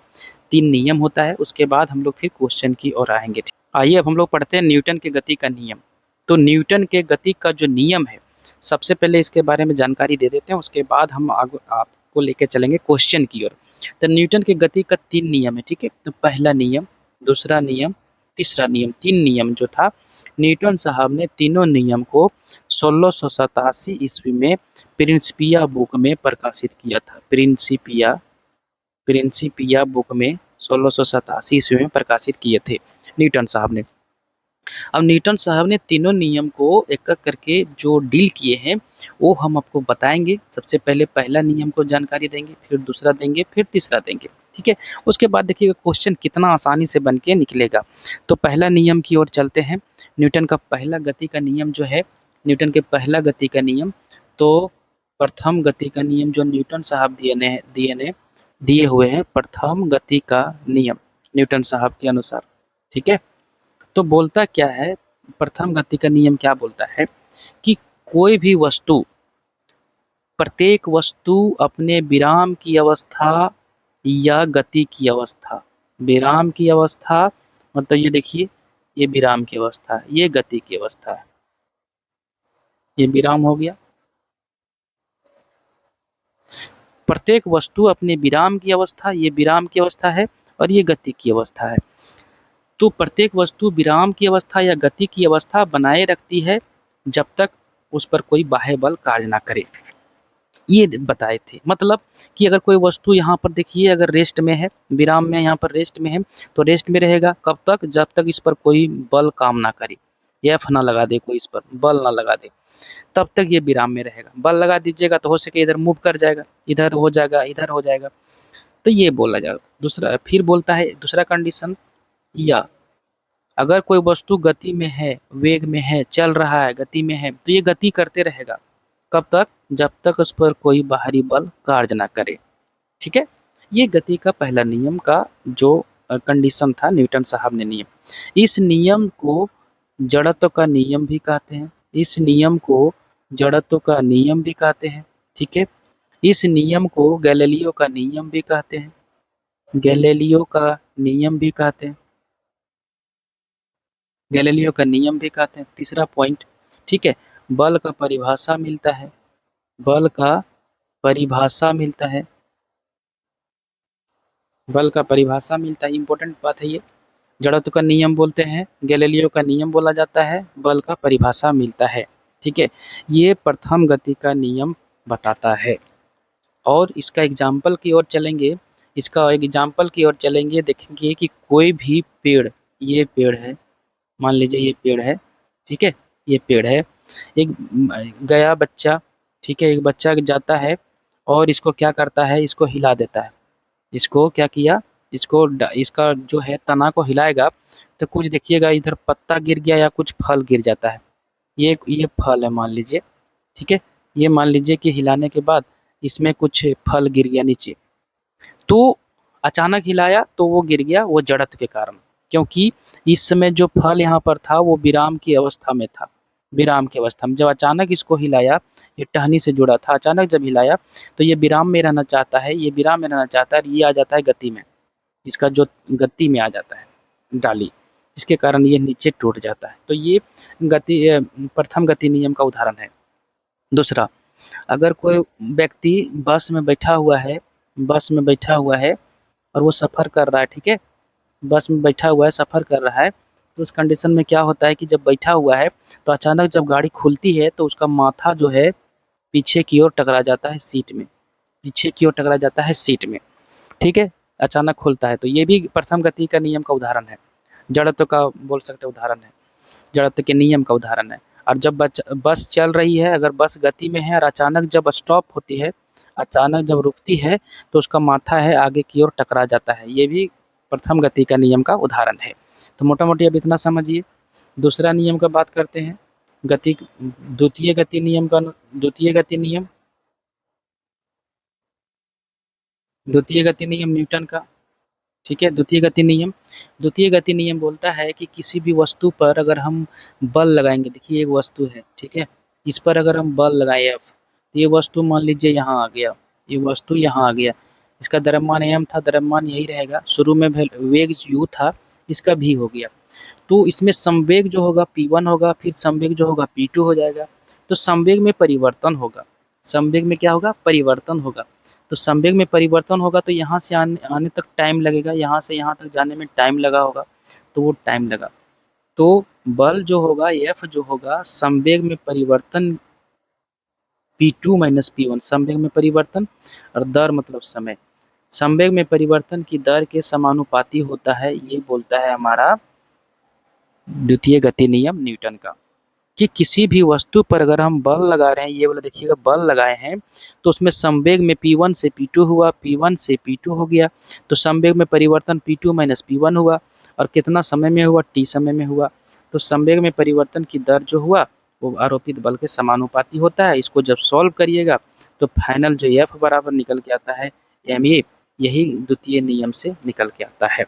3 नियम होता है, उसके बाद हम लोग फिर क्वेश्चन की ओर आएंगे। आइए अब हम लोग पढ़ते हैं न्यूटन के गति का नियम। तो न्यूटन के गति का जो नियम है, सबसे पहले इसके बारे में जानकारी दे देते हैं, उसके बाद हम आगे आपको लेके चलेंगे क्वेश्चन की ओर। तो न्यूटन के गति का 3 नियम है, ठीक है। तो पहला नियम, दूसरा नियम, तीसरा नियम, 3 नियम जो था, न्यूटन साहब ने तीनों नियम को 1687 ईस्वी में प्रिंसिपिया बुक में प्रकाशित किया था। प्रिंसिपिया बुक में 1687 ईस्वी में प्रकाशित किए थे न्यूटन साहब ने। अब न्यूटन साहब ने तीनों नियम को एक एक करके जो डील किए हैं वो हम आपको बताएंगे। सबसे पहले पहला नियम को जानकारी देंगे, फिर दूसरा देंगे, फिर तीसरा देंगे, ठीक है। उसके बाद देखिएगा क्वेश्चन कितना आसानी से बन के निकलेगा। तो पहला नियम की ओर चलते हैं। न्यूटन का पहला गति का नियम जो है, न्यूटन के पहला गति का नियम, तो प्रथम गति का नियम जो न्यूटन साहब दिए हुए हैं, प्रथम गति का नियम न्यूटन साहब के अनुसार, ठीक है। तो बोलता क्या है, प्रथम गति का नियम क्या बोलता है कि कोई भी वस्तु, प्रत्येक वस्तु अपने विराम की अवस्था या गति की अवस्था, विराम की अवस्था मतलब ये देखिए, ये विराम की अवस्था है, ये गति की अवस्था है, ये विराम हो गया। प्रत्येक वस्तु अपने विराम की अवस्था, ये विराम की अवस्था है, और ये गति की अवस्था है। तो प्रत्येक वस्तु विराम की अवस्था या गति की अवस्था बनाए रखती है जब तक उस पर कोई बाह्य बल कार्य ना करे, ये बताए थे। मतलब कि अगर कोई वस्तु यहाँ पर देखिए, अगर रेस्ट में है, विराम में, यहाँ पर रेस्ट में है, तो रेस्ट में रहेगा कब तक, जब तक इस पर कोई बल काम ना करे, एफ ना लगा दे, कोई इस पर बल ना लगा दे, तब तक ये विराम में रहेगा। बल लगा दीजिएगा तो हो सके इधर मूव कर जाएगा, इधर हो जाएगा, इधर हो जाएगा, तो ये बोला जाएगा। दूसरा फिर बोलता है दूसरा कंडीशन, या अगर कोई वस्तु गति में है, वेग में है, चल रहा है, गति में है, तो ये गति करते रहेगा कब तक, जब तक उस पर कोई बाहरी बल कार्य ना करे, ठीक है। ये गति का पहला नियम का जो कंडीशन था, न्यूटन साहब ने नियम। इस नियम को जड़त्व का नियम भी कहते हैं, इस नियम को जड़त्व का नियम भी कहते हैं, ठीक है। इस नियम को गैलीलियो का नियम भी कहते हैं, गैलीलियो का नियम भी कहते हैं, गैलीलियो का नियम भी कहते हैं। तीसरा पॉइंट, ठीक है, बल का परिभाषा मिलता है, बल का परिभाषा मिलता है, बल का परिभाषा मिलता है, इंपॉर्टेंट बात है ये। जड़त्व का नियम बोलते हैं, गैलीलियो का नियम बोला जाता है, बल का परिभाषा मिलता है, ठीक है। ये प्रथम गति का नियम बताता है। और इसका एग्जाम्पल की ओर चलेंगे, इसका एग्जाम्पल की ओर चलेंगे, देखेंगे कि कोई भी पेड़, ये पेड़ है, मान लीजिए ये पेड़ है, ठीक है, ये पेड़ है, एक गया बच्चा, ठीक है, एक बच्चा जाता है और इसको क्या करता है, इसको हिला देता है, इसको क्या किया, इसका जो है तना को हिलाएगा तो कुछ देखिएगा इधर पत्ता गिर गया या कुछ फल गिर जाता है। ये फल है मान लीजिए, ठीक है। ये मान लीजिए कि हिलाने के बाद इसमें कुछ फल गिर गया नीचे, तो अचानक हिलाया तो वो गिर गया, वो जड़त्व के कारण। क्योंकि इस समय जो फल यहाँ पर था वो विराम की अवस्था में था। विराम की अवस्था में जब अचानक इसको हिलाया, ये टहनी से जुड़ा था, अचानक जब हिलाया तो ये विराम में रहना चाहता है, ये विराम में रहना चाहता है और ये आ जाता है गति में। इसका जो गति में आ जाता है डाली, इसके कारण ये नीचे टूट जाता है। तो ये प्रथम गति नियम का उदाहरण है। दूसरा, अगर कोई व्यक्ति बस में बैठा हुआ है, बस में बैठा हुआ है और वो सफ़र कर रहा है, ठीक है। बस में बैठा हुआ है, सफ़र कर रहा है, तो उस कंडीशन में क्या होता है कि जब बैठा हुआ है तो अचानक जब गाड़ी खुलती है तो उसका माथा जो है पीछे की ओर टकरा जाता है सीट में, पीछे की ओर टकरा जाता है सीट में, ठीक है। अचानक खुलता है, तो ये भी प्रथम गति का नियम का उदाहरण है, जड़त्व का बोल सकते हैं उदाहरण है, जड़त्व के नियम का उदाहरण है। और जब बस चल रही है, अगर बस गति में है और अचानक जब स्टॉप होती है, अचानक जब रुकती है तो उसका माथा है आगे की ओर टकरा जाता है, ये भी प्रथम गति का नियम का उदाहरण है। तो मोटा मोटी अब इतना समझिए। दूसरा नियम का बात करते हैं, गति द्वितीय गति नियम का। द्वितीय गति नियम, द्वितीय गति नियम न्यूटन का, ठीक है। द्वितीय गति नियम बोलता है कि किसी भी वस्तु पर अगर हम बल लगाएंगे, देखिए एक वस्तु है, ठीक है, इस पर अगर हम बल लगाए एफ, तो ये वस्तु मान लीजिए यहाँ आ गया, ये वस्तु यहाँ आ गया, इसका द्रव्यमान एम था, द्रव्यमान यही रहेगा, शुरू में वेग यू था, इसका भी हो गया। तो इसमें संवेग जो होगा P1 होगा, फिर संवेग जो होगा P2 हो जाएगा। तो संवेग में परिवर्तन होगा, संवेग में क्या होगा, परिवर्तन होगा। तो संवेग में परिवर्तन होगा तो यहाँ से आने तक टाइम लगेगा, यहाँ से यहाँ तक जाने में टाइम लगा होगा, तो वो टाइम लगा। तो बल जो होगा एफ जो होगा संवेग में परिवर्तन P2 माइनस P1, संवेग में परिवर्तन, और दर मतलब समय, संवेग में परिवर्तन की दर के समानुपाती होता है, ये बोलता है हमारा द्वितीय गति नियम न्यूटन का। कि किसी भी वस्तु पर अगर हम बल लगा रहे हैं, ये वाला देखिएगा बल लगाए हैं, तो उसमें संवेग में P1 से P2 हुआ, P1 से P2 हो गया, तो संवेग में परिवर्तन P2 माइनस P1 हुआ, और कितना समय में हुआ, t समय में हुआ। तो संवेग में परिवर्तन की दर जो हुआ वो आरोपित बल के समानुपाती होता है। इसको जब सॉल्व करिएगा तो फाइनल जो F बराबर निकल के आता है ma, यही द्वितीय नियम से निकल के आता है।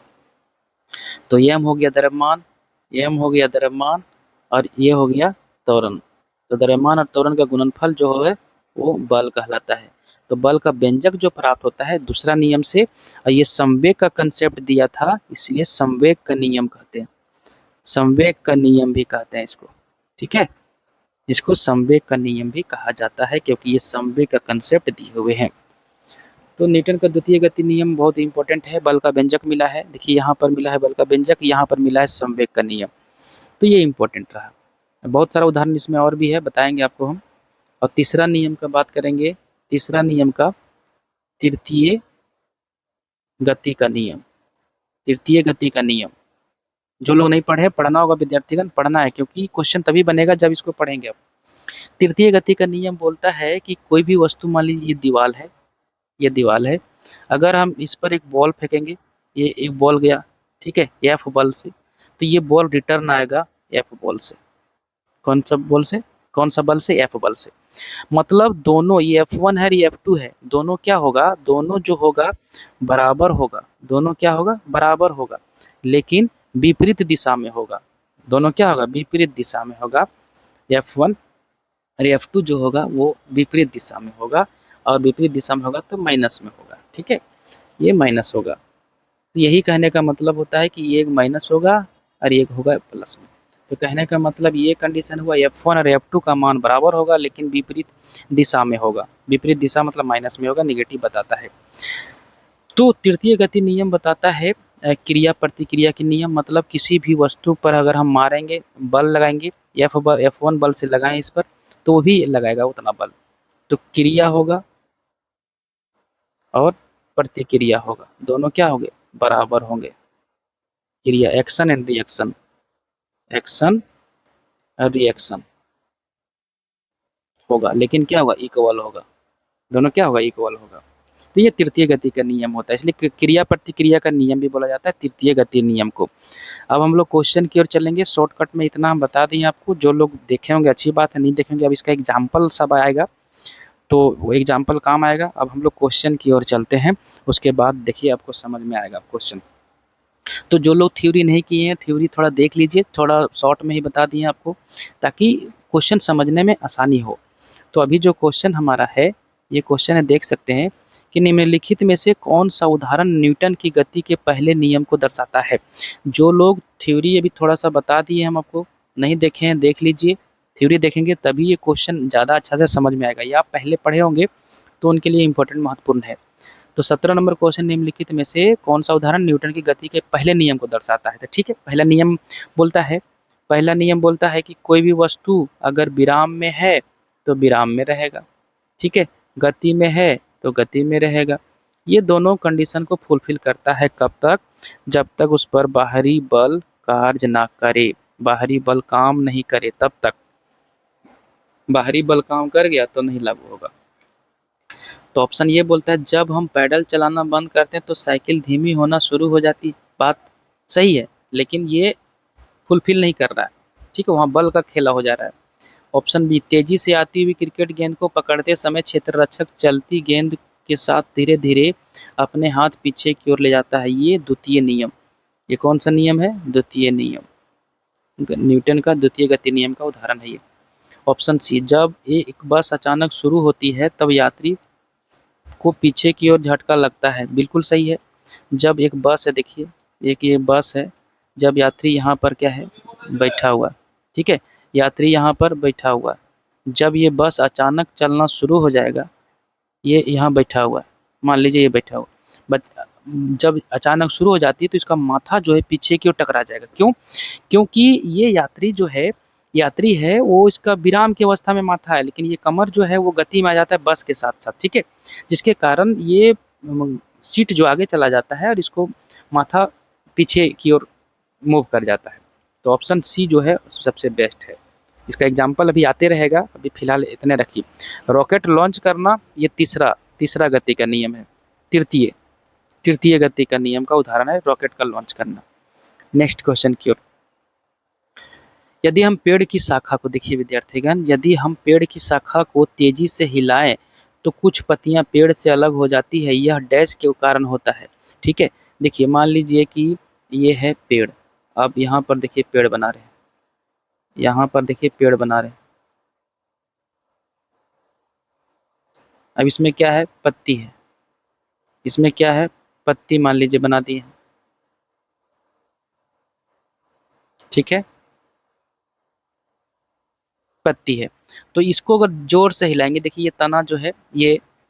तो m हो गया द्रव्यमान, m हो गया द्रव्यमान, और ये हो गया त्वरण। तो द्रव्यमान और त्वरण का गुणनफल जो है वो बल कहलाता है। तो बल का व्यंजक जो प्राप्त होता है दूसरा नियम से, और ये संवेग का कंसेप्ट दिया था, इसलिए संवेग का नियम कहते हैं, संवेग का नियम भी कहते हैं इसको, ठीक है। इसको संवेग का नियम भी कहा जाता है क्योंकि ये संवेग का कंसेप्ट दिए हुए हैं। तो न्यूटन का द्वितीय गति नियम बहुत इंपॉर्टेंट है। बल का व्यंजक मिला है, देखिए यहाँ पर मिला है बल का व्यंजक, यहाँ पर मिला है संवेग का नियम, तो ये इंपॉर्टेंट रहा। बहुत सारा उदाहरण इसमें और भी है, बताएंगे आपको हम। और तीसरा नियम का बात करेंगे, तीसरा नियम का तृतीय गति का नियम, तृतीय गति का नियम। जो लोग नहीं पढ़े, पढ़ना होगा विद्यार्थीगण, पढ़ना है क्योंकि क्वेश्चन तभी बनेगा जब इसको पढ़ेंगे आप। तृतीय गति का नियम बोलता है कि कोई भी वस्तु, मान लीजिए ये दीवार है, ये दीवार है, अगर हम इस पर एक बॉल फेंकेंगे, ये एक बॉल गया, ठीक है, एफ बल से, तो ये बॉल रिटर्न आएगा एफ बॉल से। कौन सा बॉल से, कौन सा बल से, एफ बल से। मतलब दोनों, ये F1 है और ये F2 है, दोनों क्या होगा, दोनों जो होगा बराबर होगा, दोनों क्या होगा, बराबर होगा, लेकिन विपरीत दिशा में होगा। दोनों क्या होगा, विपरीत दिशा में होगा। F1 और F2 जो होगा वो विपरीत दिशा में होगा, और विपरीत दिशा में होगा तो माइनस में होगा, ठीक है, ये माइनस होगा। तो यही कहने का मतलब होता है कि ये एक माइनस होगा और एक होगा प्लस में। तो कहने का मतलब ये कंडीशन हुआ F1 और F2 का मान बराबर होगा लेकिन विपरीत दिशा में होगा। विपरीत दिशा मतलब माइनस में होगा, निगेटिव बताता है। तो तृतीय गति नियम बताता है क्रिया प्रतिक्रिया की नियम, मतलब किसी भी वस्तु पर अगर हम मारेंगे, बल लगाएंगे, F1 बल से लगाएं इस पर, तो वो भी लगाएगा उतना बल, तो क्रिया होगा और प्रतिक्रिया होगा, दोनों क्या होंगे, बराबर होंगे। क्रिया, एक्शन एंड रिएक्शन, एक्शन और रिएक्शन होगा, लेकिन क्या होगा, इक्वल होगा, दोनों क्या होगा, इक्वल होगा। तो ये तृतीय गति का नियम होता है, इसलिए क्रिया प्रतिक्रिया का नियम भी बोला जाता है तृतीय गति नियम को। अब हम लोग क्वेश्चन की ओर चलेंगे। शॉर्टकट में इतना हम बता दें आपको, जो लोग देखे होंगे अच्छी बात है, नहीं देखेंगे अब इसका एग्जाम्पल सब आएगा तो वो एग्जाम्पल काम आएगा। अब हम लोग क्वेश्चन की ओर चलते हैं, उसके बाद देखिए आपको समझ में आएगा क्वेश्चन। तो जो लोग थ्योरी नहीं किए हैं, थ्योरी थोड़ा देख लीजिए, थोड़ा शॉर्ट में ही बता दिए आपको ताकि क्वेश्चन समझने में आसानी हो। तो अभी जो क्वेश्चन हमारा है, ये क्वेश्चन है, देख सकते हैं कि निम्नलिखित में से कौन सा उदाहरण न्यूटन की गति के पहले नियम को दर्शाता है। जो लोग थ्योरी अभी थोड़ा सा बता दिए हम आपको, नहीं देखे हैं देख लीजिए, थ्योरी देखेंगे तभी ये क्वेश्चन ज़्यादा अच्छा से समझ में आएगा। या आप पहले पढ़े होंगे तो उनके लिए इंपॉर्टेंट महत्वपूर्ण है। तो 17 नंबर क्वेश्चन, निम्नलिखित में से कौन सा उदाहरण न्यूटन की गति के पहले नियम को दर्शाता है। तो ठीक है, पहला नियम बोलता है, पहला नियम बोलता है कि कोई भी वस्तु अगर विराम में है तो विराम में रहेगा, ठीक है, गति में है तो गति में रहेगा। ये दोनों कंडीशन को फुलफिल करता है कब तक, जब तक उस पर बाहरी बल कार्य ना करे, बाहरी बल काम नहीं करे तब तक। बाहरी बल काम कर गया तो नहीं लागू होगा। तो ऑप्शन ये बोलता है जब हम पैडल चलाना बंद करते हैं तो साइकिल धीमी होना शुरू हो जाती। बात सही है, लेकिन ये फुलफिल नहीं कर रहा है, ठीक है, वहाँ बल का खेला हो जा रहा है। ऑप्शन बी, तेजी से आती हुई क्रिकेट गेंद को पकड़ते समय क्षेत्ररक्षक चलती गेंद के साथ धीरे धीरे अपने हाथ पीछे की ओर ले जाता है, ये द्वितीय नियम। ये कौन सा नियम है? द्वितीय नियम, न्यूटन का द्वितीय गति नियम का उदाहरण है ये। ऑप्शन सी, जब एक बस अचानक शुरू होती है तब यात्री को पीछे की ओर झटका लगता है, बिल्कुल सही है। जब एक बस है, देखिए एक ये बस है, जब यात्री यहाँ पर क्या है, बैठा हुआ, ठीक है, यात्री यहाँ पर बैठा हुआ, जब ये बस अचानक चलना शुरू हो जाएगा, ये यहाँ बैठा हुआ है, मान लीजिए ये बैठा हुआ, बट जब अचानक शुरू हो जाती है तो इसका माथा जो है पीछे की ओर टकरा जाएगा। क्यों? क्योंकि ये यात्री जो है, यात्री है वो इसका विराम की अवस्था में माथा है, लेकिन ये कमर जो है वो गति में आ जाता है बस के साथ साथ, ठीक है, जिसके कारण ये सीट जो आगे चला जाता है और इसको माथा पीछे की ओर मूव कर जाता है। तो ऑप्शन सी जो है सबसे बेस्ट है। इसका एग्जाम्पल अभी आते रहेगा, अभी फिलहाल इतने रखिए। रॉकेट लॉन्च करना, ये तीसरा गति का नियम है, तृतीय गति का नियम का उदाहरण है रॉकेट का लॉन्च करना। नेक्स्ट क्वेश्चन की ओर, यदि हम पेड़ की शाखा को, देखिए विद्यार्थीगण, यदि हम पेड़ की शाखा को तेजी से हिलाएं तो कुछ पत्तियां पेड़ से अलग हो जाती है, यह डैश के कारण होता है, ठीक है। देखिए मान लीजिए कि ये है पेड़, अब यहाँ पर देखिए पेड़ बना रहे हैं, यहाँ पर देखिए पेड़ बना रहे हैं, अब इसमें क्या है, पत्ती है, इसमें क्या है, पत्ती मान लीजिए बना दी है, ठीक है, पत्ती है। तो इसको अगर जोर से हिलाएंगे, देखिए ये तना जो है,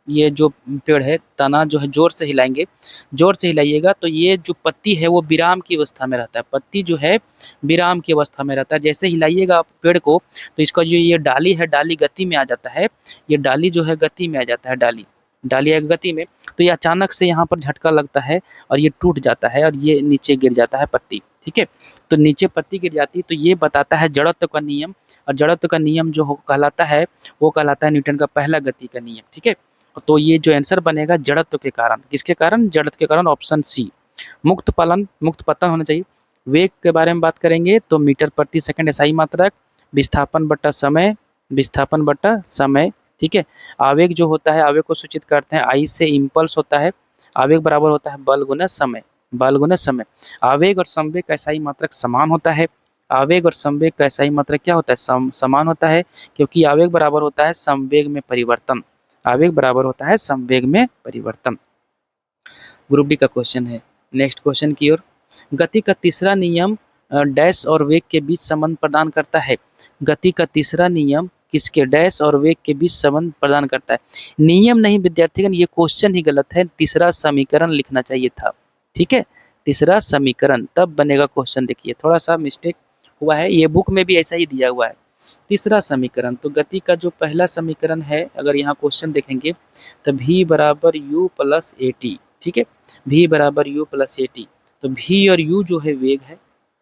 ये जो पेड़ है, तना जो है जोर से हिलाएंगे, जोर से हिलाइएगा तो ये जो पत्ती है वो विराम की अवस्था में रहता है, पत्ती जो है विराम की अवस्था में रहता है। जैसे हिलाइएगा आप पेड़ को तो इसका जो ये डाली है, डाली गति में आ जाता है, ये डाली जो है गति में आ जाता है, डाली है गति में, तो ये अचानक से यहाँ पर झटका लगता है और ये टूट जाता है और ये नीचे गिर जाता है पत्ती, ठीक है। तो नीचे पत्ती गिर जाती है, तो ये बताता है जड़त्व का नियम, और जड़त्व का नियम जो कहलाता है वो कहलाता है न्यूटन का पहला गति का नियम, ठीक है। तो ये जो आंसर बनेगा जड़त्व के कारण, किसके कारण, जड़त्व के कारण, ऑप्शन सी। मुक्त पतन होना चाहिए। वेग के बारे में बात करेंगे तो मीटर प्रति सेकंड एसआई मात्रक, विस्थापन बटा समय, ठीक है। आवेग जो होता है, आवेग को सूचित करते हैं आई से, इम्पल्स होता है, आवेग बराबर होता है बल गुना समय। आवेग और संवेग का एसआई मात्रक समान होता है, आवेग और संवेग का एसआई मात्रक क्या होता है, समान होता है, क्योंकि आवेग बराबर होता है संवेग में परिवर्तन, आवेग बराबर होता है संवेग में परिवर्तन। ग्रुप डी का क्वेश्चन है। नेक्स्ट क्वेश्चन की ओर, गति का तीसरा नियम डैश और वेग के बीच संबंध प्रदान करता है। गति का तीसरा नियम किसके, डैश और वेग के बीच संबंध प्रदान करता है। नियम नहीं विद्यार्थीगण, ये क्वेश्चन ही गलत है, तीसरा समीकरण लिखना चाहिए था, ठीक है, तीसरा समीकरण तब बनेगा क्वेश्चन। देखिए थोड़ा सा मिस्टेक हुआ है, ये बुक में भी ऐसा ही दिया हुआ है, तीसरा समीकरण। तो गति का जो पहला समीकरण है, अगर यहाँ क्वेश्चन देखेंगे तो v बराबर u प्लस ए टी, ठीक है, v बराबर u प्लस ए टी। तो v और u जो है वेग है,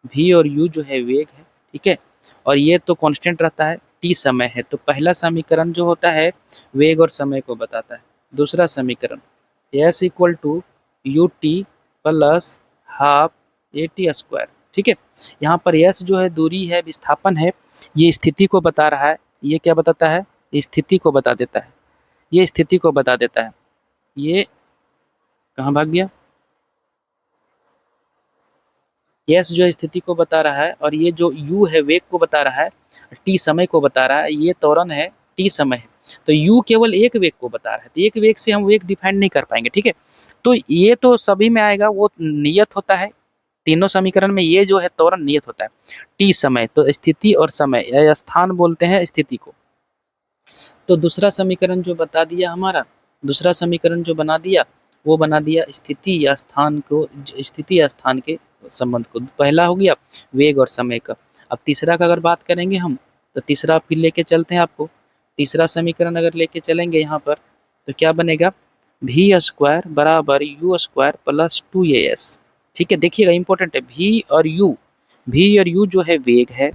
v और u जो है वेग है, ठीक है, और ये तो कांस्टेंट रहता है, t समय है। तो पहला समीकरण जो होता है वेग और समय को बताता है। दूसरा समीकरण, s equal to u t plus half a t square. ठीक है, यहाँ पर एस जो है दूरी है, विस्थापन है, ये स्थिति को बता रहा है। ये क्या बताता है? स्थिति को बता देता है, ये स्थिति को बता देता है। ये कहाँ भाग गया? एस जो है स्थिति को बता रहा है, और ये जो यू है वेग को बता रहा है, टी समय को बता रहा है, ये त्वरण है, टी समय है। तो यू केवल एक वेग को बता रहा है, तो एक वेग से हम वेग डिफाइन नहीं कर पाएंगे। ठीक है, तो ये तो सभी में आएगा, वो नियत होता है। तीनों समीकरण में ये जो है त्वरण नियत होता है। टी समय, तो स्थिति और समय या स्थान बोलते हैं स्थिति को। तो दूसरा समीकरण जो बता दिया हमारा, दूसरा समीकरण जो बना दिया, वो बना दिया स्थिति या स्थान को, स्थिति या स्थान के संबंध को। पहला हो गया वेग और समय का। अब तीसरा का अगर बात करेंगे हम, तो तीसरा फिर लेके चलते हैं आपको। तीसरा समीकरण अगर लेके चलेंगे यहाँ पर, तो क्या बनेगा? वी स्क्वायर बराबर यू स्क्वायर प्लस 2as। ठीक है, देखिएगा इंपॉर्टेंट है, वी और यू, वी और यू जो है वेग है,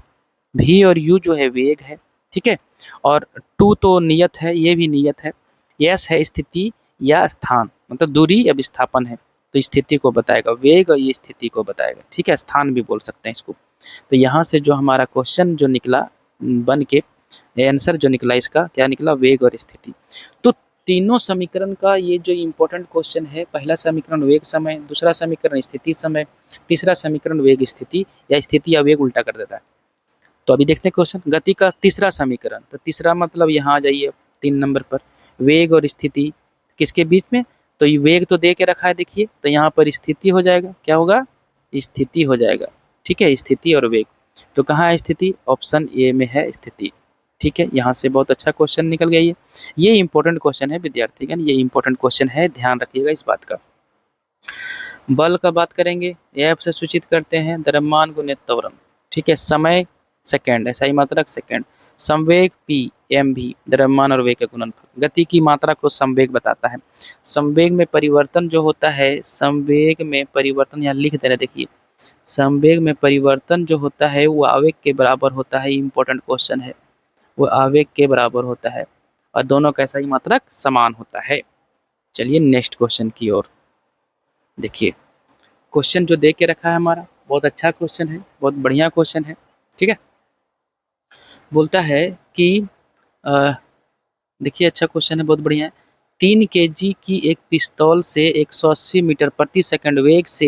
भी और यू जो है वेग है। ठीक है, और टू तो नियत है, ये भी नियत है। यस है स्थिति या स्थान, मतलब दूरी या विस्थापन है, तो स्थिति को बताएगा, वेग और ये स्थिति को बताएगा। ठीक है, स्थान भी बोल सकते हैं इसको। तो यहाँ से जो हमारा क्वेश्चन जो निकला बन के, आंसर जो निकला इसका क्या निकला? वेग और स्थिति। तो तीनों समीकरण का ये जो इम्पोर्टेंट क्वेश्चन है, पहला समीकरण वेग समय, दूसरा समीकरण स्थिति समय, तीसरा समीकरण वेग स्थिति, या स्थिति या वेग उल्टा कर देता है। तो अभी देखते हैं क्वेश्चन, गति का तीसरा समीकरण। तो तीसरा मतलब यहाँ आ जाइए 3 नंबर पर, वेग और स्थिति किसके बीच में? तो ये वेग तो दे के रखा है, देखिए, तो यहाँ पर स्थिति हो जाएगा। क्या होगा? स्थिति हो जाएगा। ठीक है, स्थिति और वेग। तो कहाँ है स्थिति? ऑप्शन ए में है स्थिति। ठीक है, यहाँ से बहुत अच्छा क्वेश्चन निकल गया। ये इंपॉर्टेंट क्वेश्चन है विद्यार्थीगण, ये इंपॉर्टेंट क्वेश्चन है, ध्यान रखिएगा इस बात का। बल का बात करेंगे, एफ से सूचित करते हैं द्रव्यमान गुणित त्वरण। ठीक है, समय सेकंड है, सही मात्रक सेकंड। संवेग पी एम भी, द्रव्यमान और वेग का गुणनफल। गति की मात्रा को संवेग बताता है। संवेग में परिवर्तन जो होता है, संवेग में परिवर्तन यहाँ लिख दे रहे, देखिए, संवेग में परिवर्तन जो होता है वो आवेग के बराबर होता है। इंपॉर्टेंट क्वेश्चन है, वो आवेग के बराबर होता है, और दोनों का सही मात्रक समान होता है। चलिए नेक्स्ट क्वेश्चन की ओर देखिए। क्वेश्चन जो दे के रखा है हमारा, बहुत अच्छा क्वेश्चन है, बहुत बढ़िया क्वेश्चन है। ठीक है, बोलता है कि देखिए, अच्छा क्वेश्चन है, बहुत बढ़िया है। 3 kg की एक पिस्तौल से 180 मीटर प्रति सेकंड वेग से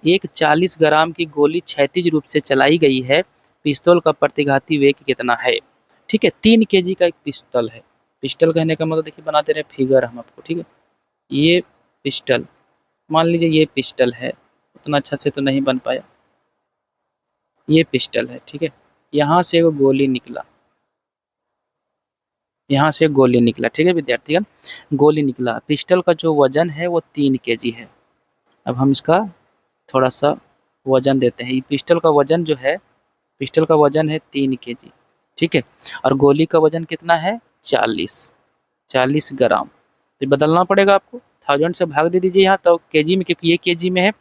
एक 40 ग्राम की गोली क्षैतिज रूप से चलाई गई है। पिस्तौल का प्रतिघाती वेग कितना है? ठीक है, 3 kg का एक पिस्तौल है। पिस्टल कहने का मतलब देखिए, बनाते रहे फिगर हम आपको। ठीक है, ये पिस्टल, मान लीजिए ये पिस्टल है, उतना अच्छा से तो नहीं बन पाया, ये पिस्टल है। ठीक है, यहाँ से वो गोली निकला, यहाँ से गोली निकला। ठीक है विद्यार्थीगण, गोली निकला। पिस्टल का जो वजन है वो 3 kg है। अब हम इसका थोड़ा सा वजन देते हैं। पिस्टल का वजन जो है, पिस्टल का वजन है 3 kg। ठीक है, और गोली का वजन कितना है? 40 ग्राम। तो बदलना पड़ेगा आपको, 1000 से भाग दे दीजिए यहाँ, तो केजी में, क्योंकि ये केजी में है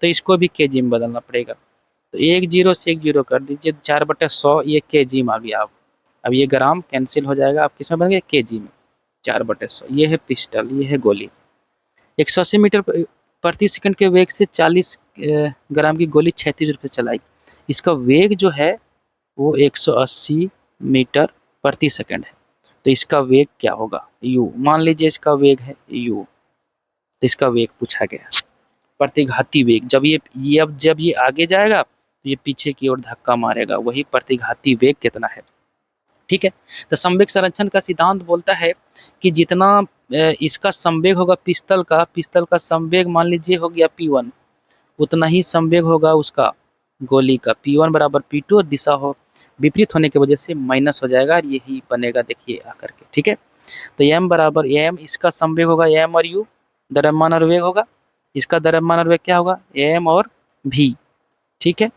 तो इसको भी केजी में बदलना पड़ेगा। तो 1 0 से 1 0 कर दीजिए, 4/100, ये केजी में आ गया। अब ये ग्राम कैंसिल हो जाएगा, आप किस में बन गया? केजी में। 4/100, ये है पिस्टल, ये है गोली। 180 मीटर प्रति सेकंड के वेग से 40 ग्राम की गोली क्षैतिज रूप से चलाई। इसका वेग जो है वो 180 मीटर प्रति सेकंड है। तो इसका वेग क्या होगा? u। मान लीजिए इसका वेग है u, तो इसका वेग पूछा गया, प्रतिघाती वेग। जब ये आगे जाएगा तो ये पीछे की ओर धक्का मारेगा, वही प्रतिघाती वेग कितना है। ठीक है, तो संवेग संरक्षण का सिद्धांत बोलता है कि जितना इसका संवेग होगा पिस्तल का संवेग मान लीजिए हो गया p1, उतना ही संवेग होगा उसका गोली का, p1 बराबर p2, और दिशा हो विपरीत होने की वजह से माइनस हो जाएगा, और यही बनेगा देखिए आकर के। ठीक है, तो m बराबर m, इसका संवेग होगा m और u, द्रव्यमान और वेग होगा, इसका द्रव्यमान और वेग क्या होगा? m और v। ठीक है,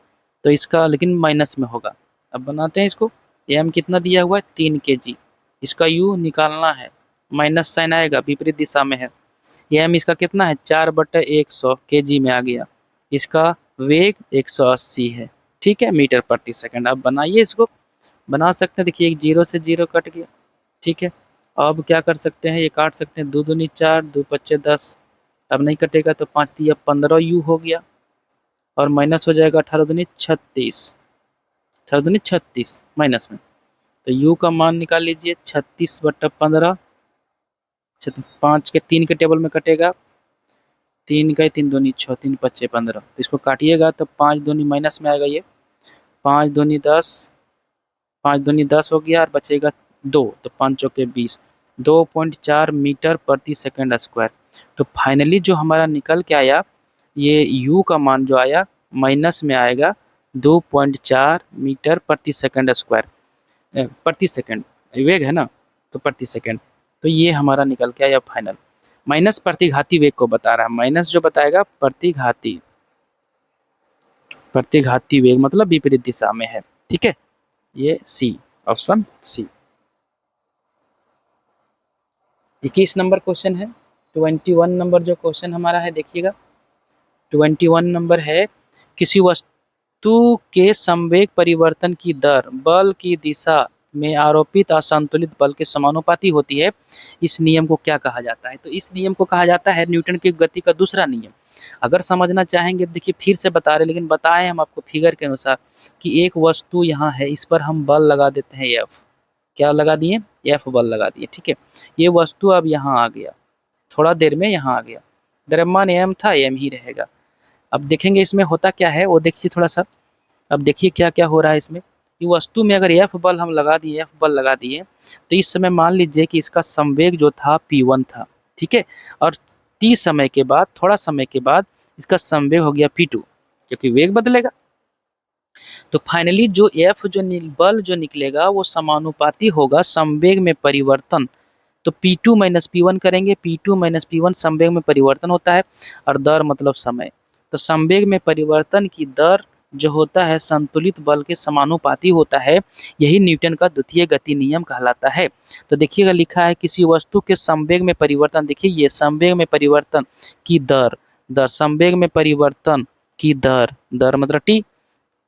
तो इसका लेकिन माइनस में होगा। अब बनाते हैं इसको, m कितना दिया हुआ है? 3 kg, इसका u निकालना है, माइनस साइन आएगा, विपरीत दिशा में है। m इसका कितना है? 4/100 kg में आ गया। इसका वेग 180 है। ठीक है, मीटर प्रति सेकंड। अब बनाइए इसको, बना सकते हैं, देखिए 0 से 0 कट गया। ठीक है, अब क्या कर सकते हैं, ये काट सकते हैं, 2 दूनी 4, 2 पच्चे 10, अब नहीं कटेगा तो 5 दिया 15 u हो गया और माइनस हो जाएगा 18 दूनी 36, 18 दूनी 36 माइनस में, तो u का मान निकाल लीजिए 36/15, 5 के 3 के टेबल में कटेगा, 3 का 3 दूनी 6, 3 5 15, तो इसको काटिएगा तो 5 दूनी माइनस में आएगा, ये 5 दूनी 10, 5 दूनी 10 हो गया और बचेगा 2, तो 5 चौके 20, 2.4 मीटर प्रति सेकंड स्क्वायर। तो फाइनली जो हमारा निकल के आया, ये u का मान जो आया माइनस में आएगा 2.4 मीटर प्रति सेकंड स्क्वायर, प्रति सेकंड वेग है ना, तो प्रति सेकंड, तो ये हमारा निकल के आया फाइनल। माइनस प्रतिघाती वेग को बता रहा है, माइनस जो बताएगा प्रतिघाती, प्रतिघाती वेग मतलब विपरीत दिशा में है, ठीक है, ये सी, ऑप्शन सी। 21 नंबर क्वेश्चन है। 21 नंबर जो क्वेश्चन हमारा है देखिएगा, 21 नंबर है, किसी वस्तु के संवेग परिवर्तन की दर बल की दिशा में आरोपित असंतुलित बल के समानुपाती होती है, इस नियम को क्या कहा जाता है? तो इस नियम को कहा जाता है न्यूटन की गति का दूसरा नियम। अगर समझना चाहेंगे देखिए फिर से बता रहे, लेकिन बताएं हम आपको फिगर के अनुसार कि एक वस्तु यहाँ है, इस पर हम बल लगा देते हैं एफ, क्या लगा दिए, एफ बल लगा दिए, ठीक है, ये वस्तु अब यहाँ आ गया, थोड़ा देर में यहाँ आ गया, द्रव्यमान एम था, एम ही रहेगा। अब देखेंगे इसमें होता क्या है वो देखिए थोड़ा सा, अब देखिए क्या क्या हो रहा है इसमें, ये वस्तु में अगर एफ बल हम लगा दिए, एफ बल लगा दिए, तो इस समय मान लीजिए कि इसका संवेग जो था p1 था, ठीक है, और t समय के बाद, थोड़ा समय के बाद इसका संवेग हो गया p2, क्योंकि वेग बदलेगा। तो फाइनली जो एफ जो बल जो निकलेगा वो समानुपाती होगा संवेग में परिवर्तन, तो P2 माइनस P1 करेंगे, P2 माइनस P1 संवेग में परिवर्तन होता है, और दर मतलब समय, तो संवेग में परिवर्तन की दर जो होता है संतुलित बल के समानुपाती होता है, यही न्यूटन का द्वितीय गति नियम कहलाता है। तो देखिएगा लिखा है किसी वस्तु के संवेग में परिवर्तन, देखिए ये संवेग में परिवर्तन की दर, दर संवेग में परिवर्तन की दर, दर मतलब टी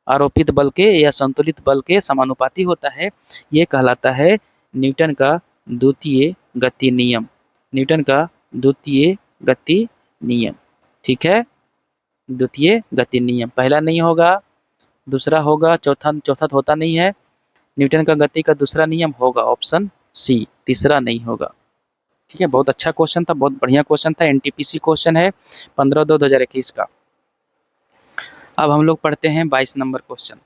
आरोपित बल के या संतुलित बल के समानुपाती होता है, ये कहलाता है न्यूटन का द्वितीय गति नियम, न्यूटन का द्वितीय गति नियम, ठीक है, द्वितीय गति नियम। पहला नहीं होगा, दूसरा होगा, चौथा चौथा तो होता नहीं है, न्यूटन का गति का दूसरा नियम होगा ऑप्शन सी, तीसरा नहीं होगा, ठीक है। बहुत अच्छा क्वेश्चन था, बहुत बढ़िया क्वेश्चन था, एनटीपीसी क्वेश्चन है 15/2/2021 का। अब हम लोग पढ़ते हैं 22 नंबर क्वेश्चन।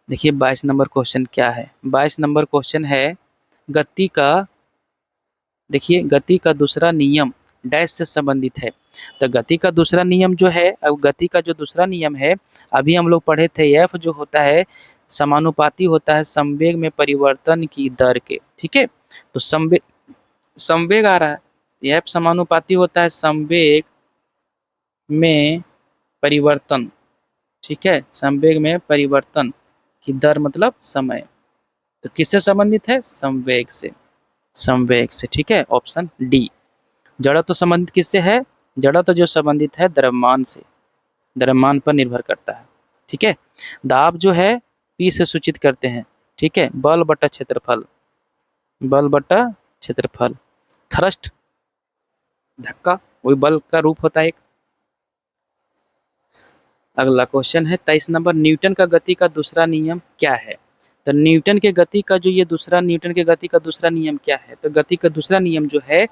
देखिए 22 नंबर क्वेश्चन क्या है, 22 नंबर क्वेश्चन है गति का, देखिए गति का दूसरा नियम डैश से संबंधित है। तो गति का दूसरा नियम जो है, अब गति का जो दूसरा नियम है अभी हम लोग पढ़े थे, एफ जो होता है समानुपाती होता है संवेग में परिवर्तन की दर के, ठीक है, तो संवेग, संवेग आ रहा है, एफ समानुपाती होता है संवेग में परिवर्तन, ठीक है, संवेग में परिवर्तन की दर मतलब समय, तो किससे संबंधित है, संवेग से, संवेग से, ठीक है, ऑप्शन डी। जड़त्व तो संबंधित किससे है, जड़त्व तो जो संबंधित है द्रव्यमान से, द्रव्यमान पर निर्भर करता है, ठीक है। दाब जो है पी से सूचित करते हैं, ठीक है, बल बटा क्षेत्रफल, बल बटा क्षेत्रफल, थ्रस्ट धक्का वही बल का रूप होता है एक। अगला क्वेश्चन है 23 नंबर, न्यूटन का गति का दूसरा नियम क्या है? तो न्यूटन के गति का जो ये दूसरा, न्यूटन के गति का दूसरा नियम क्या है? तो गति का दूसरा नियम जो है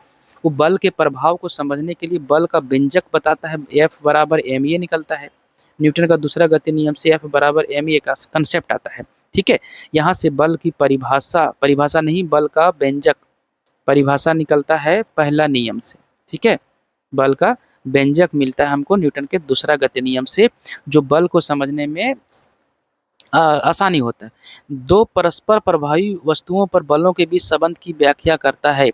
वो बल के प्रभाव को समझने के लिए बल का व्यंजक बताता है, F बराबर ma निकलता है। न्यूटन का दूसरा गति नियम से F बराबर ma का कंसेप्ट आता है, ठीक है। यहाँ से बल की परिभाषा, परिभाषा नहीं बल का व्यंजक, परिभाषा निकलता है पहला नियम से, ठीक है, बल का व्यंजक मिलता है हमको न्यूटन के दूसरा गति नियम से, जो बल को समझने में आसानी होता है। दो परस्पर प्रभावी वस्तुओं पर बलों के बीच संबंध की व्याख्या करता है।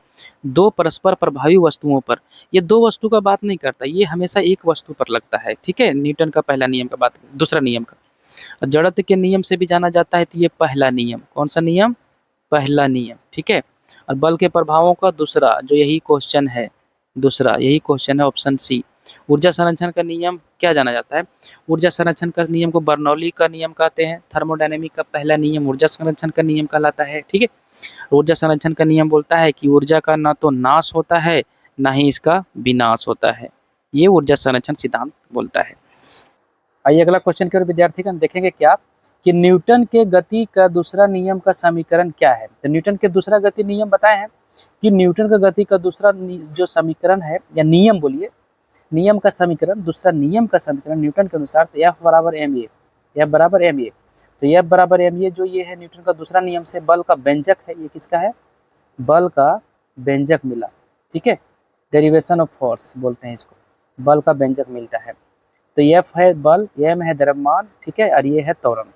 दो परस्पर प्रभावी वस्तुओं पर, ये दो वस्तु का बात नहीं करता, ये हमेशा एक वस्तु पर लगता है, ठीक है, न्यूटन का पहला नियम का बात, दूसरा नियम का। जड़त्व के नियम से भी जाना जाता है, तो ये पहला नियम, कौन सा नियम, पहला नियम, ठीक है। और बल के प्रभावों का दूसरा, जो यही क्वेश्चन है, दूसरा यही क्वेश्चन है ऑप्शन सी। ऊर्जा संरक्षण का नियम क्या जाना जाता है? ऊर्जा संरक्षण का नियम को बर्नौली का नियम कहते हैं। थर्मोडायनेमिक का पहला नियम ऊर्जा संरक्षण का नियम कहलाता है, ठीक है। ऊर्जा संरक्षण का नियम बोलता है कि ऊर्जा का ना तो नाश होता है ना ही इसका विनाश होता है, ये ऊर्जा संरक्षण सिद्धांत बोलता है। आइए अगला क्वेश्चन की ओर विद्यार्थीगण देखेंगे क्या कि न्यूटन के गति का दूसरा नियम का समीकरण क्या है। तो न्यूटन के दूसरा गति नियम बताए हैं कि न्यूटन का गति का दूसरा जो समीकरण है या नियम बोलिए, नियम का समीकरण, दूसरा नियम का समीकरण न्यूटन के अनुसार तो एफ बराबर एम ए, एफ बराबर एम ए। तो एफ बराबर एम ए जो ये है न्यूटन का दूसरा नियम से बल का व्यंजक है, ये किसका है, बल का व्यंजक मिला, ठीक है, डेरिवेशन ऑफ फोर्स बोलते हैं इसको, बल का व्यंजक मिलता है। तो एफ है बल, एम है द्रव्यमान, ठीक है, और ये है त्वरण।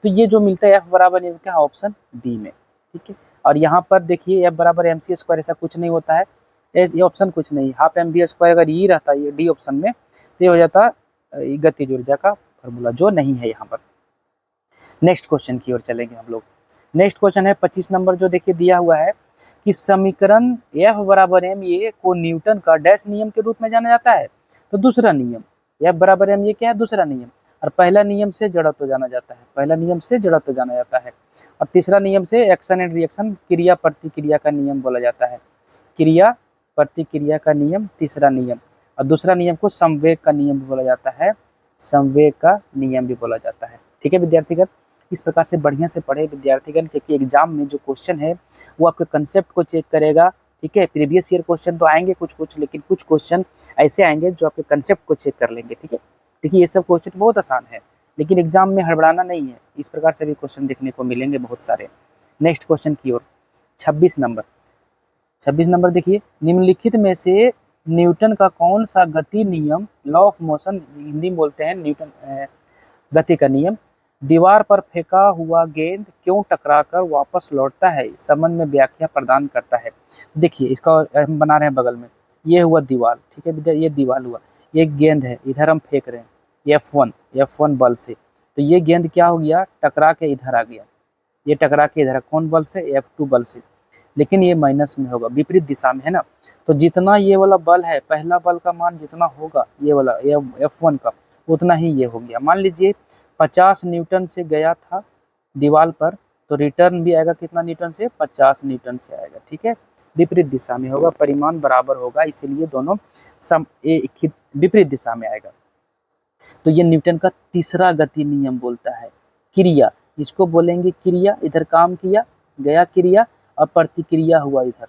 तो ये जो मिलता है एफ बराबर एम क्या, ऑप्शन बी में, ठीक है। और यहाँ पर देखिए एफ बराबर एम सी स्क्वायर, ऐसा कुछ नहीं होता है, ये ऑप्शन कुछ नहीं, हाफ एम बी स्क्वायर अगर ये रहता ये डी ऑप्शन में तो ये हो जाता गतिज ऊर्जा का फॉर्मूला, जो नहीं है यहाँ पर। नेक्स्ट क्वेश्चन की ओर चलेंगे हम लोग। नेक्स्ट क्वेश्चन है 25 नंबर, जो देखिए दिया हुआ है कि समीकरण एफ बराबर एम ए को न्यूटन का डैश नियम के रूप में जाना जाता है। तो दूसरा नियम एफ बराबर एम ए क्या है, दूसरा नियम, और पहला नियम से जड़त्व जाना जाता है, पहला नियम से जड़त्व जाना जाता है, और तीसरा नियम से एक्शन एंड रिएक्शन, क्रिया प्रतिक्रिया का नियम बोला जाता है, क्रिया प्रतिक्रिया का नियम तीसरा नियम, और दूसरा नियम को संवेग का नियम भी बोला जाता है, संवेग का नियम भी बोला जाता है, ठीक है विद्यार्थीगण। इस प्रकार से बढ़िया से पढ़े विद्यार्थीगण, क्योंकि एग्जाम में जो क्वेश्चन है वो आपके कंसेप्ट को चेक करेगा, ठीक है। प्रीवियस ईयर क्वेश्चन तो आएंगे कुछ कुछ, लेकिन कुछ क्वेश्चन ऐसे आएंगे जो आपके कंसेप्ट को चेक कर लेंगे, ठीक है। देखिए ये सब क्वेश्चन बहुत आसान है, लेकिन एग्जाम में हड़बड़ाना नहीं है, इस प्रकार से भी क्वेश्चन देखने को मिलेंगे बहुत सारे। नेक्स्ट क्वेश्चन की ओर 26 नंबर, 26 नंबर देखिए, निम्नलिखित में से न्यूटन का कौन सा गति नियम, लॉ ऑफ मोशन हिंदी में बोलते हैं, न्यूटन गति का नियम, दीवार पर फेंका हुआ गेंद क्यों टकराकर वापस लौटता है, इस संबंध में व्याख्या प्रदान करता है। देखिए इसका हम बना रहे हैं बगल में, ये हुआ दीवार, ठीक है विद्या, ये दीवार हुआ, ये गेंद है, इधर हम फेंक रहे हैं F1 बल से, तो ये गेंद क्या हो गया, टकरा के इधर आ गया, ये टकरा के इधर, कौन बल से, F2 बल से, लेकिन ये माइनस में होगा, विपरीत दिशा में है ना। तो जितना ये वाला बल है, पहला बल का मान जितना होगा ये वाला F1 का, उतना ही ये हो गया। मान लीजिए 50 न्यूटन से गया था दीवार पर, तो रिटर्न भी आएगा कितना न्यूटन से, 50 न्यूटन से आएगा, ठीक है, विपरीत दिशा में होगा, परिमाण बराबर होगा, इसलिए दोनों विपरीत दिशा में आएगा। तो ये न्यूटन का तीसरा गति नियम बोलता है। क्रिया, इसको बोलेंगे क्रिया, इधर काम किया गया क्रिया, और प्रतिक्रिया हुआ इधर,